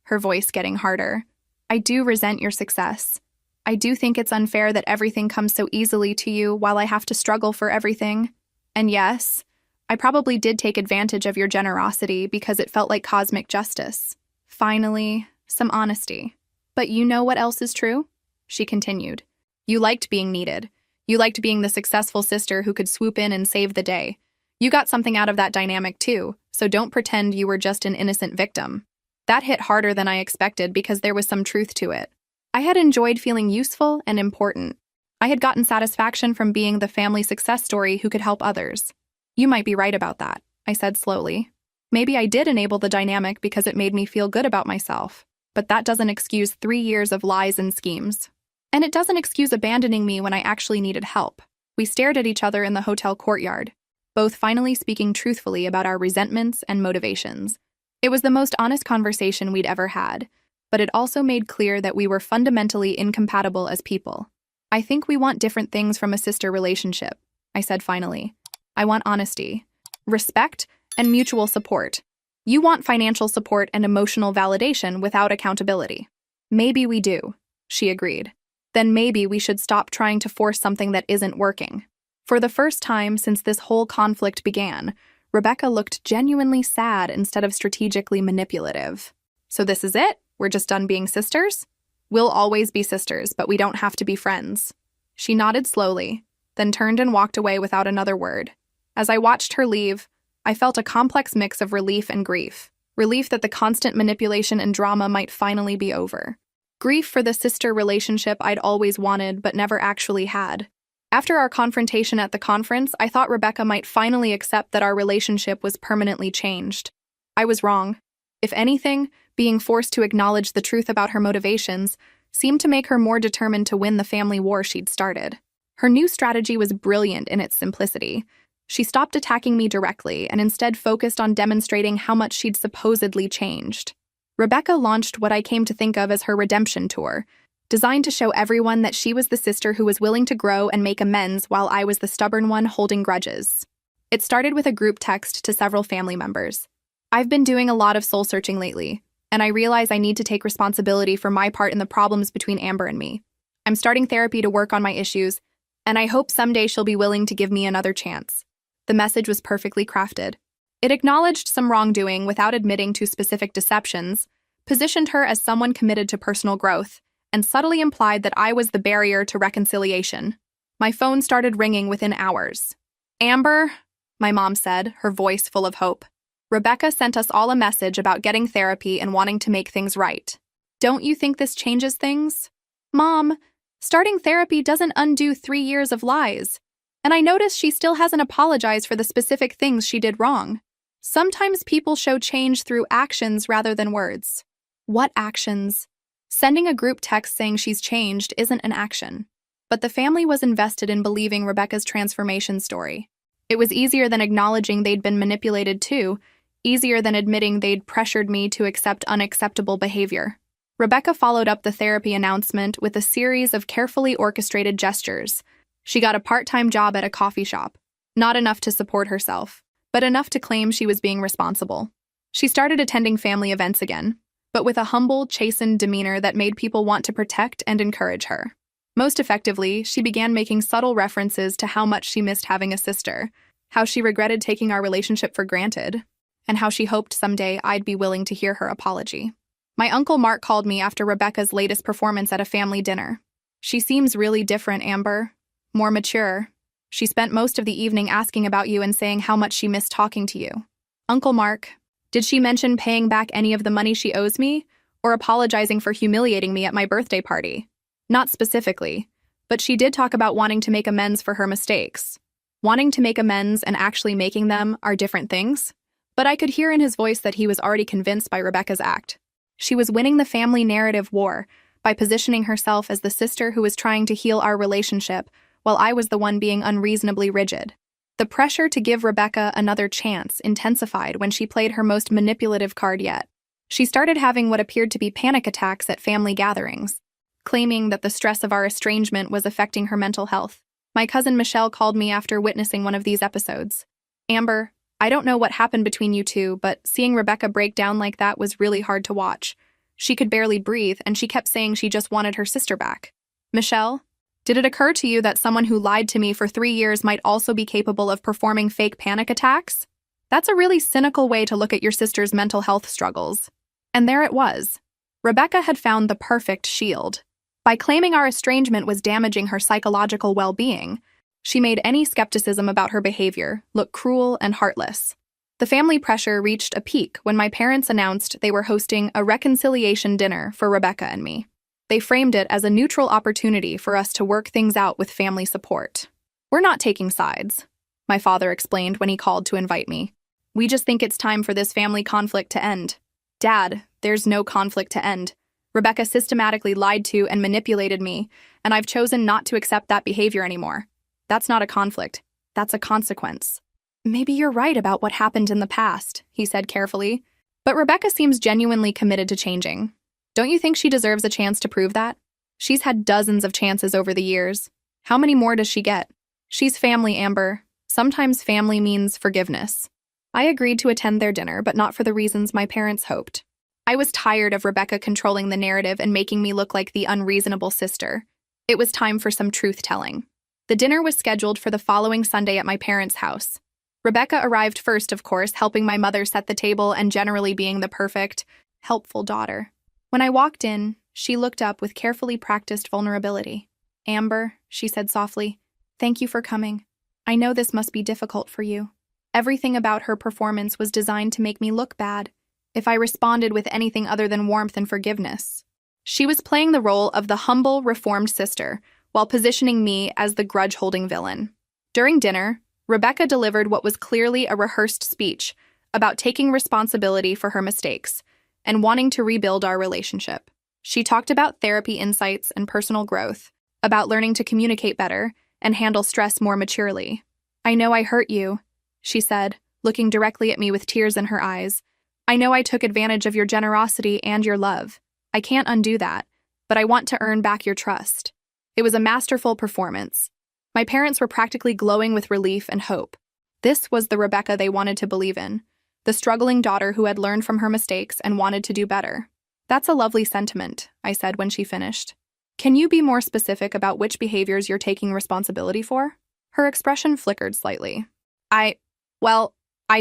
her voice getting harder. "I do resent your success. I do think it's unfair that everything comes so easily to you while I have to struggle for everything. And yes, I probably did take advantage of your generosity because it felt like cosmic justice. Finally, some honesty. But you know what else is true?" she continued. "You liked being needed. You liked being the successful sister who could swoop in and save the day. You got something out of that dynamic too, so don't pretend you were just an innocent victim." That hit harder than I expected because there was some truth to it. I had enjoyed feeling useful and important. I had gotten satisfaction from being the family success story who could help others. "You might be right about that," I said slowly. "Maybe I did enable the dynamic because it made me feel good about myself, but that doesn't excuse 3 years of lies and schemes. And it doesn't excuse abandoning me when I actually needed help." We stared at each other in the hotel courtyard, both finally speaking truthfully about our resentments and motivations. It was the most honest conversation we'd ever had, but it also made clear that we were fundamentally incompatible as people. "I think we want different things from a sister relationship," I said finally. "I want honesty, respect, and mutual support. You want financial support and emotional validation without accountability." "Maybe we do," she agreed. "Then maybe we should stop trying to force something that isn't working." For the first time since this whole conflict began, Rebecca looked genuinely sad instead of strategically manipulative. "So this is it? We're just done being sisters?" "We'll always be sisters, but we don't have to be friends." She nodded slowly, then turned and walked away without another word. As I watched her leave, I felt a complex mix of relief and grief. Relief that the constant manipulation and drama might finally be over. Grief for the sister relationship I'd always wanted but never actually had. After our confrontation at the conference, I thought Rebecca might finally accept that our relationship was permanently changed. I was wrong. If anything, being forced to acknowledge the truth about her motivations seemed to make her more determined to win the family war she'd started. Her new strategy was brilliant in its simplicity. She stopped attacking me directly and instead focused on demonstrating how much she'd supposedly changed. Rebecca launched what I came to think of as her redemption tour, designed to show everyone that she was the sister who was willing to grow and make amends while I was the stubborn one holding grudges. It started with a group text to several family members. I've been doing a lot of soul-searching lately, and I realize I need to take responsibility for my part in the problems between Amber and me. I'm starting therapy to work on my issues, and I hope someday she'll be willing to give me another chance. The message was perfectly crafted. It acknowledged some wrongdoing without admitting to specific deceptions, positioned her as someone committed to personal growth, and subtly implied that I was the barrier to reconciliation. My phone started ringing within hours. "Amber," my mom said, her voice full of hope. "Rebecca sent us all a message about getting therapy and wanting to make things right. Don't you think this changes things?" "Mom, starting therapy doesn't undo 3 years of lies. And I notice she still hasn't apologized for the specific things she did wrong. Sometimes people show change through actions rather than words." "What actions?" Sending a group text saying she's changed isn't an action. But the family was invested in believing Rebecca's transformation story. It was easier than acknowledging they'd been manipulated too, easier than admitting they'd pressured me to accept unacceptable behavior. Rebecca followed up the therapy announcement with a series of carefully orchestrated gestures. She got a part-time job at a coffee shop, not enough to support herself, but enough to claim she was being responsible. She started attending family events again, but with a humble, chastened demeanor that made people want to protect and encourage her. Most effectively, she began making subtle references to how much she missed having a sister, how she regretted taking our relationship for granted, and how she hoped someday I'd be willing to hear her apology. My Uncle Mark called me after Rebecca's latest performance at a family dinner. "She seems really different, Amber. More mature. She spent most of the evening asking about you and saying how much she missed talking to you." "Uncle Mark, did she mention paying back any of the money she owes me, or apologizing for humiliating me at my birthday party?" "Not specifically, but she did talk about wanting to make amends for her mistakes." Wanting to make amends and actually making them are different things, but I could hear in his voice that he was already convinced by Rebecca's act. She was winning the family narrative war by positioning herself as the sister who was trying to heal our relationship, while I was the one being unreasonably rigid. The pressure to give Rebecca another chance intensified when she played her most manipulative card yet. She started having what appeared to be panic attacks at family gatherings, claiming that the stress of our estrangement was affecting her mental health. My cousin Michelle called me after witnessing one of these episodes. "Amber, I don't know what happened between you two, but seeing Rebecca break down like that was really hard to watch. She could barely breathe, and she kept saying she just wanted her sister back." "Michelle, did it occur to you that someone who lied to me for 3 years might also be capable of performing fake panic attacks? That's a really cynical way to look at your sister's mental health struggles." And there it was. Rebecca had found the perfect shield. By claiming our estrangement was damaging her psychological well-being, she made any skepticism about her behavior look cruel and heartless. The family pressure reached a peak when my parents announced they were hosting a reconciliation dinner for Rebecca and me. They framed it as a neutral opportunity for us to work things out with family support. "We're not taking sides," my father explained when he called to invite me. "We just think it's time for this family conflict to end." "Dad, there's no conflict to end. Rebecca systematically lied to and manipulated me, and I've chosen not to accept that behavior anymore. That's not a conflict. That's a consequence." "Maybe you're right about what happened in the past," he said carefully. "But Rebecca seems genuinely committed to changing. Don't you think she deserves a chance to prove that? She's had dozens of chances over the years. How many more does she get? She's family, Amber. Sometimes family means forgiveness." I agreed to attend their dinner, but not for the reasons my parents hoped. I was tired of Rebecca controlling the narrative and making me look like the unreasonable sister. It was time for some truth-telling. The dinner was scheduled for the following Sunday at my parents' house. Rebecca arrived first, of course, helping my mother set the table and generally being the perfect, helpful daughter. When I walked in, she looked up with carefully practiced vulnerability. "Amber," she said softly, "thank you for coming. I know this must be difficult for you." Everything about her performance was designed to make me look bad if I responded with anything other than warmth and forgiveness. She was playing the role of the humble, reformed sister while positioning me as the grudge-holding villain. During dinner, Rebecca delivered what was clearly a rehearsed speech about taking responsibility for her mistakes and wanting to rebuild our relationship. She talked about therapy insights and personal growth, about learning to communicate better and handle stress more maturely. I know I hurt you, she said, looking directly at me with tears in her eyes. I know I took advantage of your generosity and your love. I can't undo that, but I want to earn back your trust. It was a masterful performance. My parents were practically glowing with relief and hope. This was the Rebecca they wanted to believe in, the struggling daughter who had learned from her mistakes and wanted to do better. That's a lovely sentiment, I said when she finished. Can you be more specific about which behaviors you're taking responsibility for? Her expression flickered slightly. I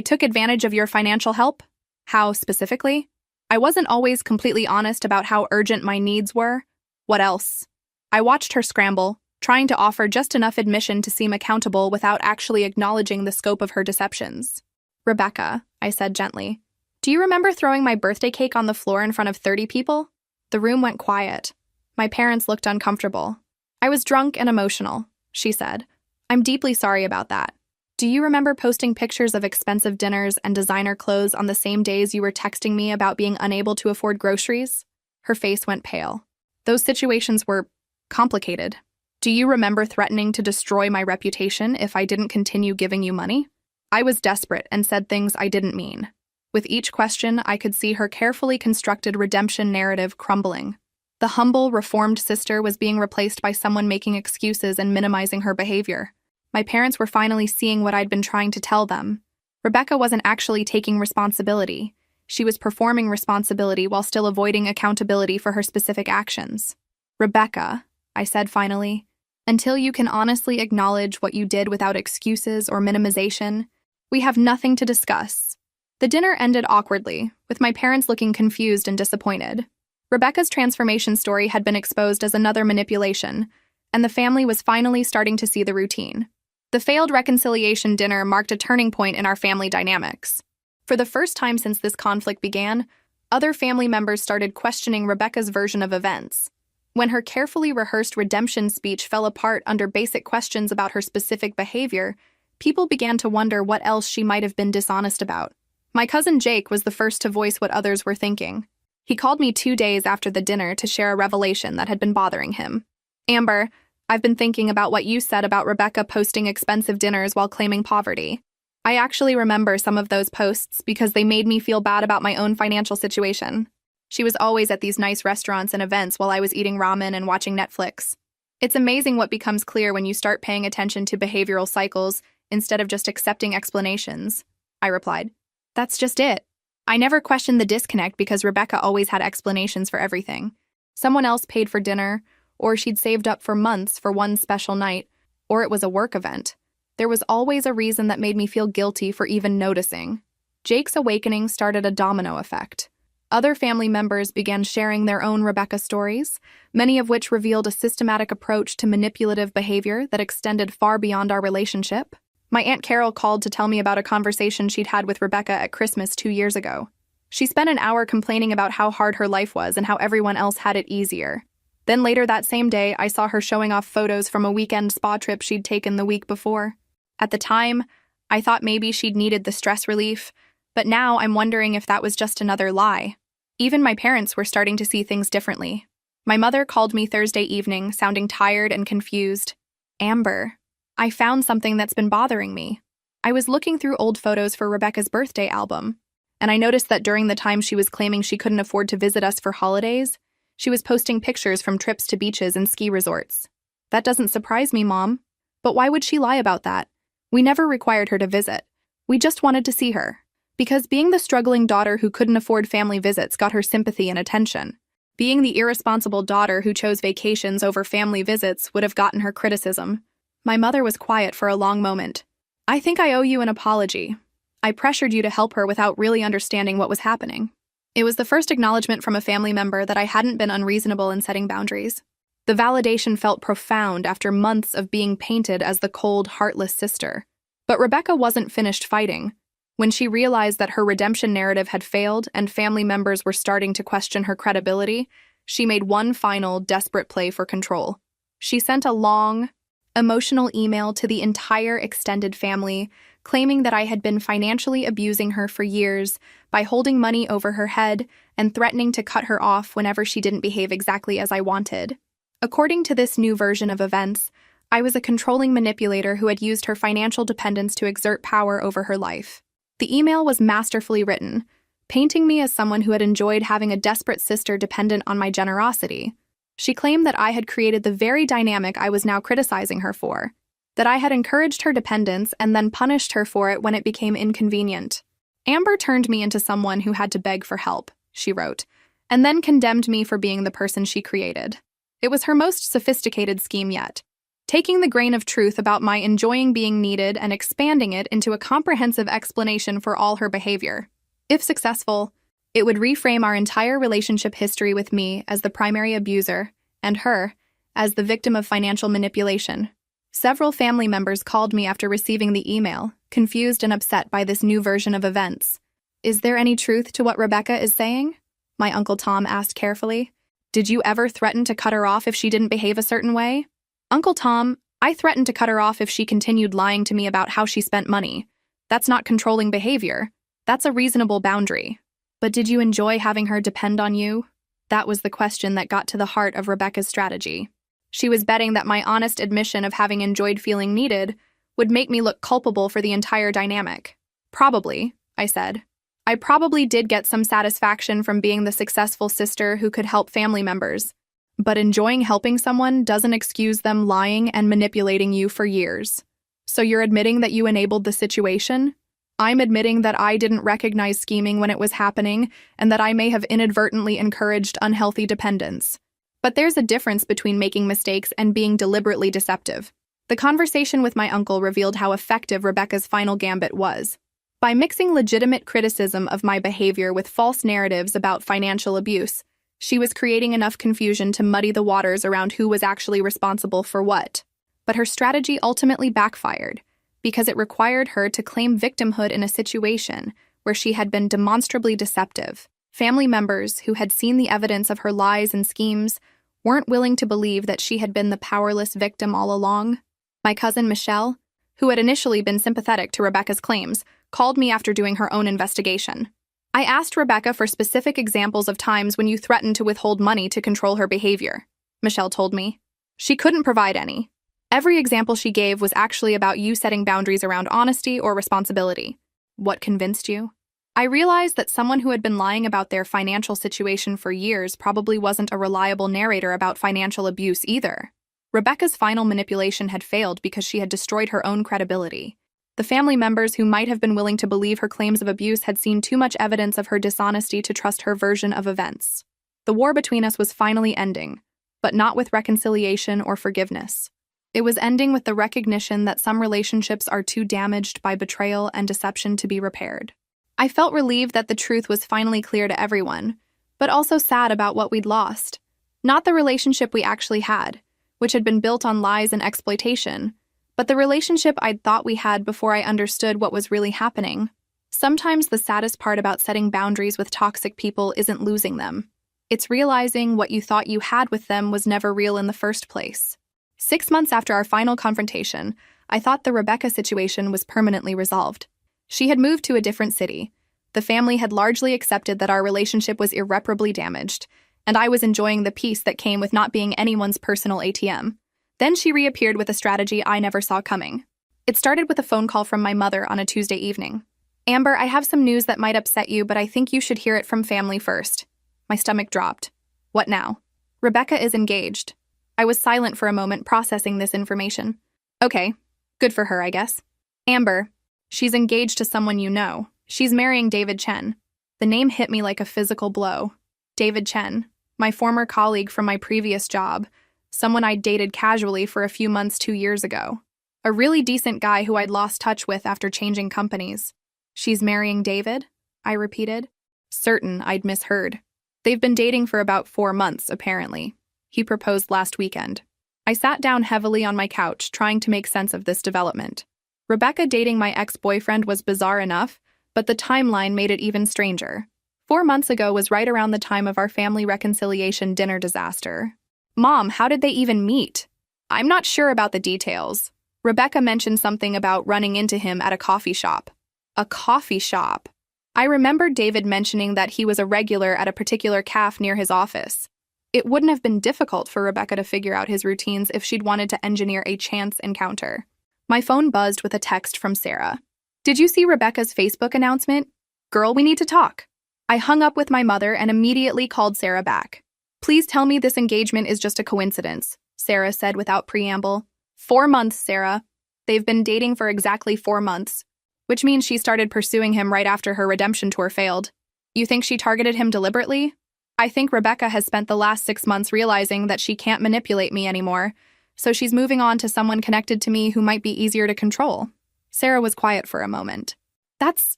took advantage of your financial help. How specifically? I wasn't always completely honest about how urgent my needs were. What else? I watched her scramble, trying to offer just enough admission to seem accountable without actually acknowledging the scope of her deceptions. Rebecca, I said gently, do you remember throwing my birthday cake on the floor in front of 30 people? The room went quiet. My parents looked uncomfortable. I was drunk and emotional, she said. I'm deeply sorry about that. Do you remember posting pictures of expensive dinners and designer clothes on the same days you were texting me about being unable to afford groceries? Her face went pale. Those situations were complicated. Do you remember threatening to destroy my reputation if I didn't continue giving you money? I was desperate and said things I didn't mean. With each question, I could see her carefully constructed redemption narrative crumbling. The humble, reformed sister was being replaced by someone making excuses and minimizing her behavior. My parents were finally seeing what I'd been trying to tell them. Rebecca wasn't actually taking responsibility. She was performing responsibility while still avoiding accountability for her specific actions. Rebecca, I said finally, until you can honestly acknowledge what you did without excuses or minimization, we have nothing to discuss. The dinner ended awkwardly, with my parents looking confused and disappointed. Rebecca's transformation story had been exposed as another manipulation, and the family was finally starting to see the routine. The failed reconciliation dinner marked a turning point in our family dynamics. For the first time since this conflict began, other family members started questioning Rebecca's version of events. When her carefully rehearsed redemption speech fell apart under basic questions about her specific behavior, people began to wonder what else she might have been dishonest about. My cousin Jake was the first to voice what others were thinking. He called me 2 days after the dinner to share a revelation that had been bothering him. Amber, I've been thinking about what you said about Rebecca posting expensive dinners while claiming poverty. I actually remember some of those posts because they made me feel bad about my own financial situation. She was always at these nice restaurants and events while I was eating ramen and watching Netflix. It's amazing what becomes clear when you start paying attention to behavioral cycles instead of just accepting explanations, I replied. That's just it. I never questioned the disconnect because Rebecca always had explanations for everything. Someone else paid for dinner, or she'd saved up for months for one special night, or it was a work event. There was always a reason that made me feel guilty for even noticing. Jake's awakening started a domino effect. Other family members began sharing their own Rebecca stories, many of which revealed a systematic approach to manipulative behavior that extended far beyond our relationship. My Aunt Carol called to tell me about a conversation she'd had with Rebecca at Christmas 2 years ago. She spent an hour complaining about how hard her life was and how everyone else had it easier. Then later that same day, I saw her showing off photos from a weekend spa trip she'd taken the week before. At the time, I thought maybe she'd needed the stress relief, but now I'm wondering if that was just another lie. Even my parents were starting to see things differently. My mother called me Thursday evening, sounding tired and confused. Amber, I found something that's been bothering me. I was looking through old photos for Rebecca's birthday album, and I noticed that during the time she was claiming she couldn't afford to visit us for holidays, she was posting pictures from trips to beaches and ski resorts. That doesn't surprise me, Mom. But why would she lie about that? We never required her to visit. We just wanted to see her. Because being the struggling daughter who couldn't afford family visits got her sympathy and attention. Being the irresponsible daughter who chose vacations over family visits would have gotten her criticism. My mother was quiet for a long moment. I think I owe you an apology. I pressured you to help her without really understanding what was happening. It was the first acknowledgement from a family member that I hadn't been unreasonable in setting boundaries. The validation felt profound after months of being painted as the cold, heartless sister. But Rebecca wasn't finished fighting. When she realized that her redemption narrative had failed and family members were starting to question her credibility, she made one final, desperate play for control. She sent a long, emotional email to the entire extended family, claiming that I had been financially abusing her for years by holding money over her head and threatening to cut her off whenever she didn't behave exactly as I wanted. According to this new version of events, I was a controlling manipulator who had used her financial dependence to exert power over her life. The email was masterfully written, painting me as someone who had enjoyed having a desperate sister dependent on my generosity. She claimed that I had created the very dynamic I was now criticizing her for, that I had encouraged her dependence and then punished her for it when it became inconvenient. Amber turned me into someone who had to beg for help, she wrote, and then condemned me for being the person she created. It was her most sophisticated scheme yet, taking the grain of truth about my enjoying being needed and expanding it into a comprehensive explanation for all her behavior. If successful, it would reframe our entire relationship history with me as the primary abuser and her as the victim of financial manipulation. Several family members called me after receiving the email, confused and upset by this new version of events. "Is there any truth to what Rebecca is saying?" my Uncle Tom asked carefully. "Did you ever threaten to cut her off if she didn't behave a certain way?" "Uncle Tom, I threatened to cut her off if she continued lying to me about how she spent money. That's not controlling behavior. That's a reasonable boundary." "But did you enjoy having her depend on you?" That was the question that got to the heart of Rebecca's strategy. She was betting that my honest admission of having enjoyed feeling needed would make me look culpable for the entire dynamic. "Probably," I said. "I probably did get some satisfaction from being the successful sister who could help family members. But enjoying helping someone doesn't excuse them lying and manipulating you for years. So you're admitting that you enabled the situation?" "I'm admitting that I didn't recognize scheming when it was happening and that I may have inadvertently encouraged unhealthy dependence. But there's a difference between making mistakes and being deliberately deceptive." The conversation with my uncle revealed how effective Rebecca's final gambit was. By mixing legitimate criticism of my behavior with false narratives about financial abuse, she was creating enough confusion to muddy the waters around who was actually responsible for what. But her strategy ultimately backfired, because it required her to claim victimhood in a situation where she had been demonstrably deceptive. Family members who had seen the evidence of her lies and schemes weren't willing to believe that she had been the powerless victim all along. My cousin Michelle, who had initially been sympathetic to Rebecca's claims, called me after doing her own investigation. "I asked Rebecca for specific examples of times when you threatened to withhold money to control her behavior," Michelle told me. "She couldn't provide any. Every example she gave was actually about you setting boundaries around honesty or responsibility." "What convinced you?" "I realized that someone who had been lying about their financial situation for years probably wasn't a reliable narrator about financial abuse either. Rebecca's final manipulation had failed because she had destroyed her own credibility. The family members who might have been willing to believe her claims of abuse had seen too much evidence of her dishonesty to trust her version of events. The war between us was finally ending, but not with reconciliation or forgiveness. It was ending with the recognition that some relationships are too damaged by betrayal and deception to be repaired. I felt relieved that the truth was finally clear to everyone, but also sad about what we'd lost. Not the relationship we actually had, which had been built on lies and exploitation, but the relationship I'd thought we had before I understood what was really happening. Sometimes the saddest part about setting boundaries with toxic people isn't losing them. It's realizing what you thought you had with them was never real in the first place. 6 months after our final confrontation, I thought the Rebecca situation was permanently resolved. She had moved to a different city. The family had largely accepted that our relationship was irreparably damaged, and I was enjoying the peace that came with not being anyone's personal ATM. Then she reappeared with a strategy I never saw coming. It started with a phone call from my mother on a Tuesday evening. "Amber, I have some news that might upset you, but I think you should hear it from family first." My stomach dropped. "What now?" "Rebecca is engaged." I was silent for a moment, processing this information. "Okay, good for her, I guess." "Amber, she's engaged to someone you know. She's marrying David Chen." The name hit me like a physical blow. David Chen, my former colleague from my previous job, someone I'd dated casually for a few months 2 years ago. A really decent guy who I'd lost touch with after changing companies. "She's marrying David?" I repeated, certain I'd misheard. "They've been dating for about 4 months, apparently. He proposed last weekend." I sat down heavily on my couch, trying to make sense of this development. Rebecca dating my ex-boyfriend was bizarre enough, but the timeline made it even stranger. 4 months ago was right around the time of our family reconciliation dinner disaster. "Mom, how did they even meet?" "I'm not sure about the details. Rebecca mentioned something about running into him at a coffee shop." A coffee shop? I remembered David mentioning that he was a regular at a particular cafe near his office. It wouldn't have been difficult for Rebecca to figure out his routines if she'd wanted to engineer a chance encounter. My phone buzzed with a text from Sarah. "Did you see Rebecca's Facebook announcement? Girl, we need to talk." I hung up with my mother and immediately called Sarah back. "Please tell me this engagement is just a coincidence," Sarah said without preamble. 4 months, Sarah. They've been dating for exactly 4 months, which means she started pursuing him right after her redemption tour failed. You think she targeted him deliberately? I think Rebecca has spent the last 6 months realizing that she can't manipulate me anymore, so she's moving on to someone connected to me who might be easier to control. Sarah was quiet for a moment. That's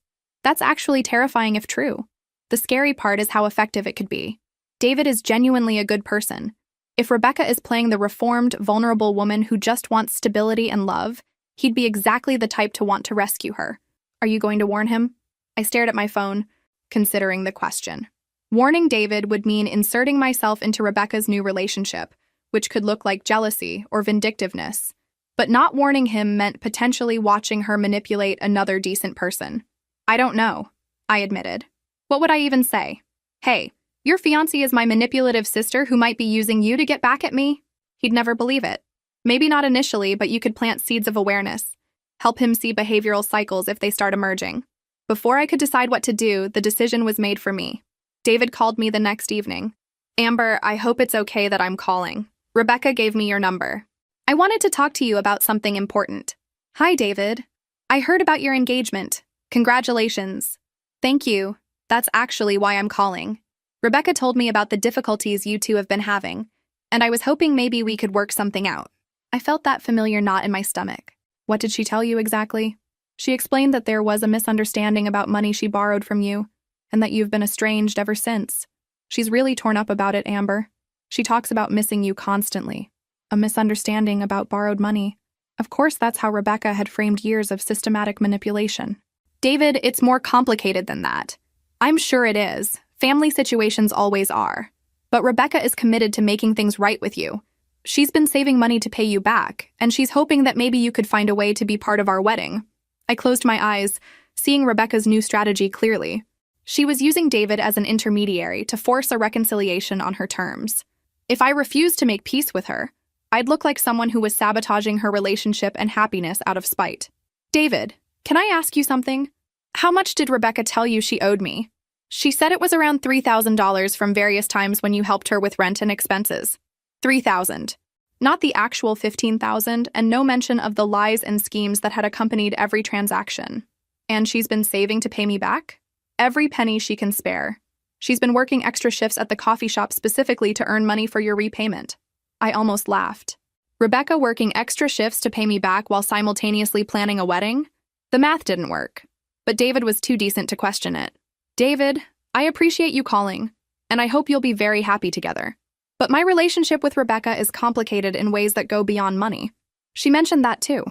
actually terrifying if true. The scary part is how effective it could be. David is genuinely a good person. If Rebecca is playing the reformed, vulnerable woman who just wants stability and love, he'd be exactly the type to want to rescue her. Are you going to warn him? I stared at my phone, considering the question. Warning David would mean inserting myself into Rebecca's new relationship, which could look like jealousy or vindictiveness. But not warning him meant potentially watching her manipulate another decent person. I don't know, I admitted. What would I even say? Hey, your fiancée is my manipulative sister who might be using you to get back at me? He'd never believe it. Maybe not initially, but you could plant seeds of awareness. Help him see behavioral cycles if they start emerging. Before I could decide what to do, the decision was made for me. David called me the next evening. "Amber, I hope it's okay that I'm calling. Rebecca gave me your number. I wanted to talk to you about something important." "Hi, David. I heard about your engagement. Congratulations." "Thank you. That's actually why I'm calling. Rebecca told me about the difficulties you two have been having, and I was hoping maybe we could work something out." I felt that familiar knot in my stomach. "What did she tell you exactly?" "She explained that there was a misunderstanding about money she borrowed from you, and that you've been estranged ever since. She's really torn up about it, Amber. She talks about missing you constantly. A misunderstanding about borrowed money. Of course, that's how Rebecca had framed years of systematic manipulation." "David, it's more complicated than that. I'm sure it is. Family situations always are. But Rebecca is committed to making things right with you. She's been saving money to pay you back, and she's hoping that maybe you could find a way to be part of our wedding." I closed my eyes, seeing Rebecca's new strategy clearly. She was using David as an intermediary to force a reconciliation on her terms. If I refused to make peace with her, I'd look like someone who was sabotaging her relationship and happiness out of spite. "David, can I ask you something? How much did Rebecca tell you she owed me?" "She said it was around $3,000 from various times when you helped her with rent and expenses." $3,000. Not the actual $15,000, and no mention of the lies and schemes that had accompanied every transaction. "And she's been saving to pay me back?" "Every penny she can spare. She's been working extra shifts at the coffee shop specifically to earn money for your repayment." I almost laughed. Rebecca working extra shifts to pay me back while simultaneously planning a wedding? The math didn't work. But David was too decent to question it. "David, I appreciate you calling, and I hope you'll be very happy together. But my relationship with Rebecca is complicated in ways that go beyond money." She mentioned that too.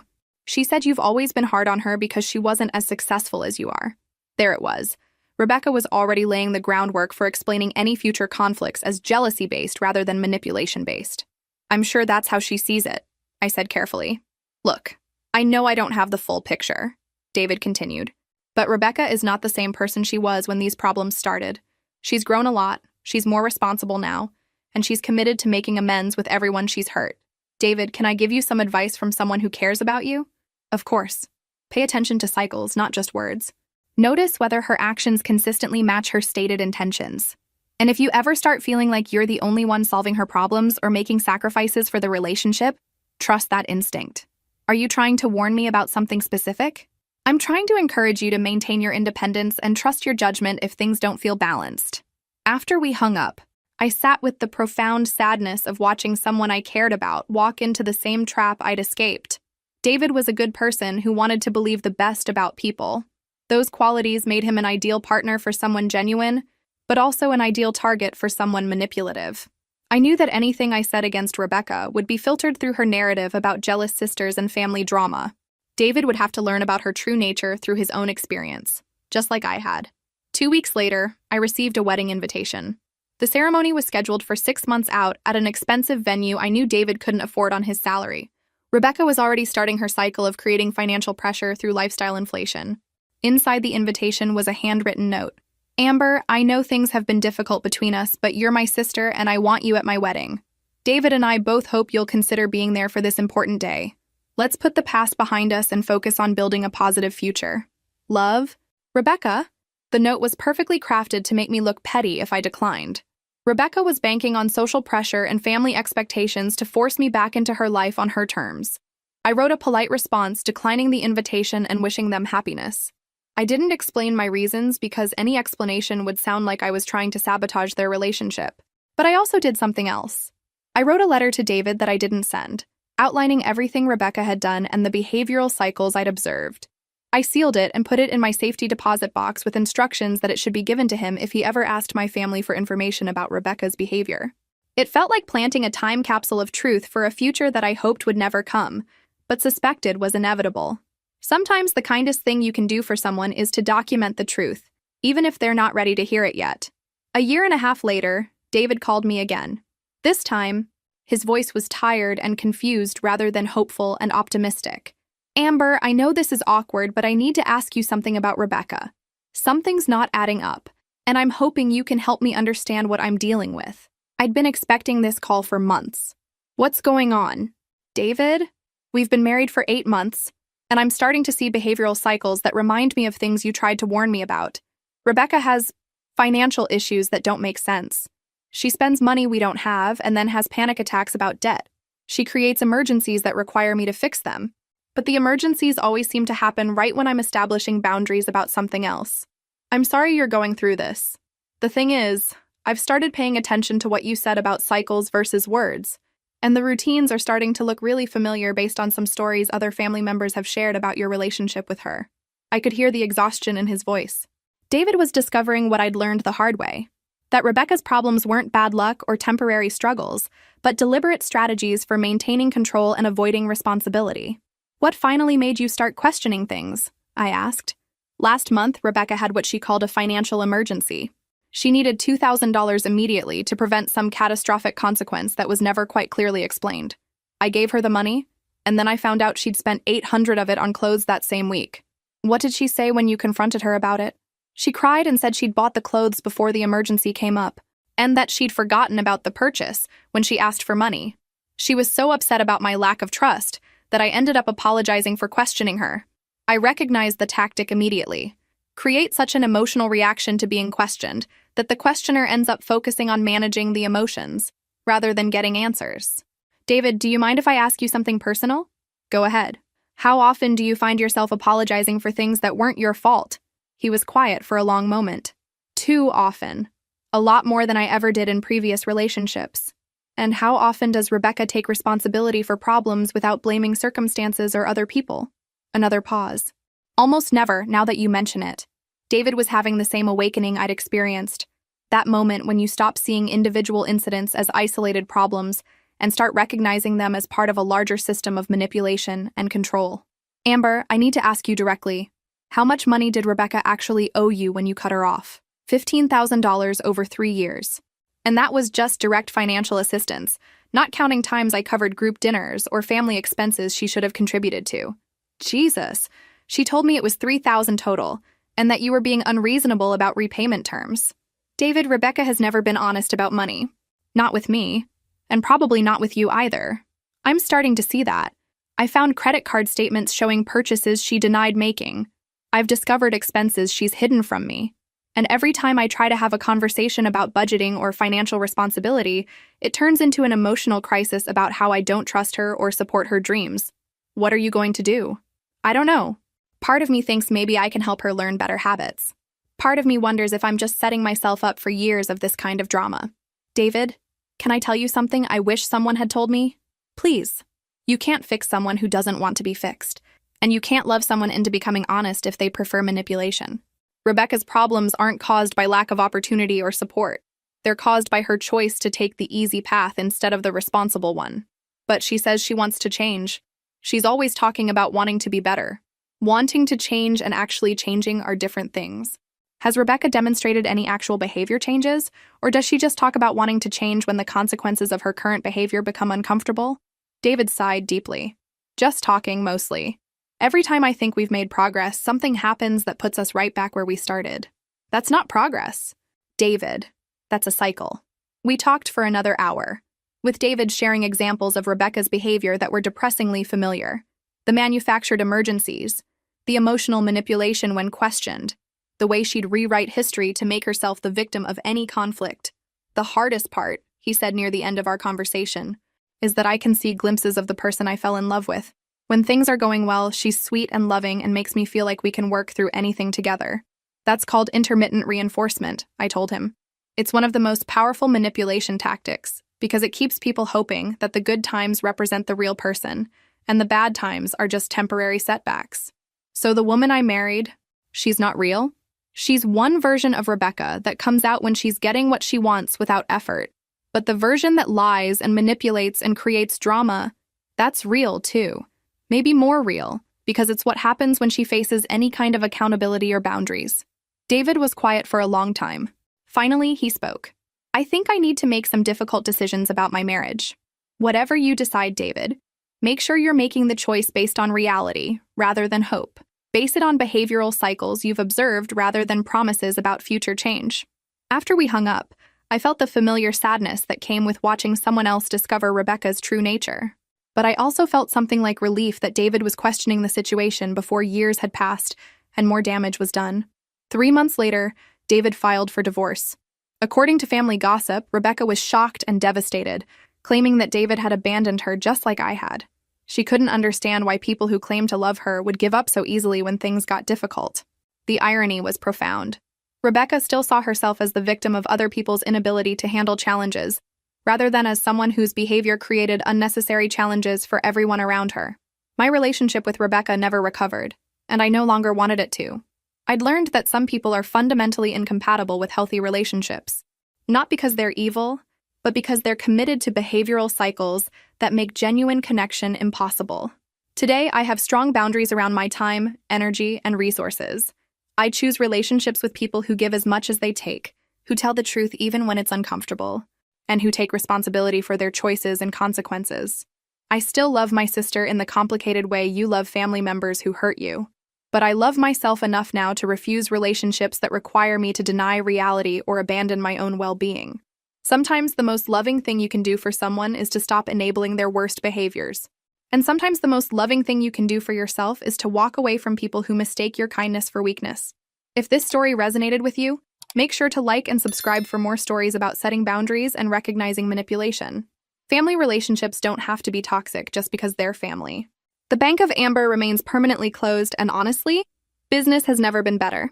She said you've always been hard on her because she wasn't as successful as you are. There it was. Rebecca was already laying the groundwork for explaining any future conflicts as jealousy-based rather than manipulation-based. "I'm sure that's how she sees it," I said carefully. "Look, I know I don't have the full picture," David continued. "But Rebecca is not the same person she was when these problems started. She's grown a lot, she's more responsible now, and she's committed to making amends with everyone she's hurt. David, can I give you some advice from someone who cares about you?" "Of course. Pay attention to cycles, not just words. Notice whether her actions consistently match her stated intentions. And if you ever start feeling like you're the only one solving her problems or making sacrifices for the relationship, trust that instinct." "Are you trying to warn me about something specific?" "I'm trying to encourage you to maintain your independence and trust your judgment if things don't feel balanced." After we hung up, I sat with the profound sadness of watching someone I cared about walk into the same trap I'd escaped. David was a good person who wanted to believe the best about people. Those qualities made him an ideal partner for someone genuine, but also an ideal target for someone manipulative. I knew that anything I said against Rebecca would be filtered through her narrative about jealous sisters and family drama. David would have to learn about her true nature through his own experience, just like I had. 2 weeks later, I received a wedding invitation. The ceremony was scheduled for 6 months out at an expensive venue I knew David couldn't afford on his salary. Rebecca was already starting her cycle of creating financial pressure through lifestyle inflation. Inside the invitation was a handwritten note. Amber, I know things have been difficult between us, but you're my sister and I want you at my wedding. David and I both hope you'll consider being there for this important day. Let's put the past behind us and focus on building a positive future. Love, Rebecca. The note was perfectly crafted to make me look petty if I declined. Rebecca was banking on social pressure and family expectations to force me back into her life on her terms. I wrote a polite response declining the invitation and wishing them happiness. I didn't explain my reasons because any explanation would sound like I was trying to sabotage their relationship. But I also did something else. I wrote a letter to David that I didn't send, outlining everything Rebecca had done and the behavioral cycles I'd observed. I sealed it and put it in my safety deposit box with instructions that it should be given to him if he ever asked my family for information about Rebecca's behavior. It felt like planting a time capsule of truth for a future that I hoped would never come, but suspected was inevitable. Sometimes the kindest thing you can do for someone is to document the truth, even if they're not ready to hear it yet. A year and a half later, David called me again. This time, his voice was tired and confused rather than hopeful and optimistic. Amber, I know this is awkward, but I need to ask you something about Rebecca. Something's not adding up, and I'm hoping you can help me understand what I'm dealing with. I'd been expecting this call for months. What's going on? David? We've been married for 8 months, and I'm starting to see behavioral cycles that remind me of things you tried to warn me about. Rebecca has financial issues that don't make sense. She spends money we don't have and then has panic attacks about debt. She creates emergencies that require me to fix them. But the emergencies always seem to happen right when I'm establishing boundaries about something else. I'm sorry you're going through this. The thing is, I've started paying attention to what you said about cycles versus words, and the routines are starting to look really familiar based on some stories other family members have shared about your relationship with her. I could hear the exhaustion in his voice. David was discovering what I'd learned the hard way, that Rebecca's problems weren't bad luck or temporary struggles, but deliberate strategies for maintaining control and avoiding responsibility. What finally made you start questioning things? I asked. Last month, Rebecca had what she called a financial emergency. She needed $2,000 immediately to prevent some catastrophic consequence that was never quite clearly explained. I gave her the money, and then I found out she'd spent $800 of it on clothes that same week. What did she say when you confronted her about it? She cried and said she'd bought the clothes before the emergency came up, and that she'd forgotten about the purchase when she asked for money. She was so upset about my lack of trust that I ended up apologizing for questioning her. I recognized the tactic immediately. Create such an emotional reaction to being questioned that the questioner ends up focusing on managing the emotions rather than getting answers. David, do you mind if I ask you something personal? Go ahead. How often do you find yourself apologizing for things that weren't your fault? He was quiet for a long moment. Too often. A lot more than I ever did in previous relationships. And how often does Rebecca take responsibility for problems without blaming circumstances or other people? Another pause. Almost never, now that you mention it. David was having the same awakening I'd experienced. That moment when you stop seeing individual incidents as isolated problems and start recognizing them as part of a larger system of manipulation and control. Amber, I need to ask you directly. How much money did Rebecca actually owe you when you cut her off? $15,000 over 3 years. And that was just direct financial assistance, not counting times I covered group dinners or family expenses she should have contributed to. Jesus, she told me it was $3,000 total, and that you were being unreasonable about repayment terms. David, Rebecca has never been honest about money. Not with me, and probably not with you either. I'm starting to see that. I found credit card statements showing purchases she denied making. I've discovered expenses she's hidden from me. And every time I try to have a conversation about budgeting or financial responsibility, it turns into an emotional crisis about how I don't trust her or support her dreams. What are you going to do? I don't know. Part of me thinks maybe I can help her learn better habits. Part of me wonders if I'm just setting myself up for years of this kind of drama. David, can I tell you something I wish someone had told me? Please. You can't fix someone who doesn't want to be fixed. And you can't love someone into becoming honest if they prefer manipulation. Rebecca's problems aren't caused by lack of opportunity or support. They're caused by her choice to take the easy path instead of the responsible one. But she says she wants to change. She's always talking about wanting to be better. Wanting to change and actually changing are different things. Has Rebecca demonstrated any actual behavior changes, or does she just talk about wanting to change when the consequences of her current behavior become uncomfortable? David sighed deeply. Just talking, mostly. Every time I think we've made progress, something happens that puts us right back where we started. That's not progress. David. That's a cycle. We talked for another hour, with David sharing examples of Rebecca's behavior that were depressingly familiar. The manufactured emergencies, the emotional manipulation when questioned, the way she'd rewrite history to make herself the victim of any conflict. The hardest part, he said near the end of our conversation, is that I can see glimpses of the person I fell in love with. When things are going well, she's sweet and loving and makes me feel like we can work through anything together. That's called intermittent reinforcement, I told him. It's one of the most powerful manipulation tactics because it keeps people hoping that the good times represent the real person and the bad times are just temporary setbacks. So the woman I married, she's not real? She's one version of Rebecca that comes out when she's getting what she wants without effort. But the version that lies and manipulates and creates drama, that's real too. Maybe more real, because it's what happens when she faces any kind of accountability or boundaries. David was quiet for a long time. Finally, he spoke. I think I need to make some difficult decisions about my marriage. Whatever you decide, David, make sure you're making the choice based on reality rather than hope. Base it on behavioral cycles you've observed rather than promises about future change. After we hung up, I felt the familiar sadness that came with watching someone else discover Rebecca's true nature. But I also felt something like relief that David was questioning the situation before years had passed and more damage was done. 3 months later, David filed for divorce. According to family gossip, Rebecca was shocked and devastated, claiming that David had abandoned her just like I had. She couldn't understand why people who claimed to love her would give up so easily when things got difficult. The irony was profound. Rebecca still saw herself as the victim of other people's inability to handle challenges, rather than as someone whose behavior created unnecessary challenges for everyone around her. My relationship with Rebecca never recovered, and I no longer wanted it to. I'd learned that some people are fundamentally incompatible with healthy relationships, not because they're evil, but because they're committed to behavioral cycles that make genuine connection impossible. Today, I have strong boundaries around my time, energy, and resources. I choose relationships with people who give as much as they take, who tell the truth even when it's uncomfortable, and who take responsibility for their choices and consequences. I still love my sister in the complicated way you love family members who hurt you. But I love myself enough now to refuse relationships that require me to deny reality or abandon my own well-being. Sometimes the most loving thing you can do for someone is to stop enabling their worst behaviors. And sometimes the most loving thing you can do for yourself is to walk away from people who mistake your kindness for weakness. If this story resonated with you, make sure to like and subscribe for more stories about setting boundaries and recognizing manipulation. Family relationships don't have to be toxic just because they're family. The Bank of Amber remains permanently closed, and honestly, business has never been better.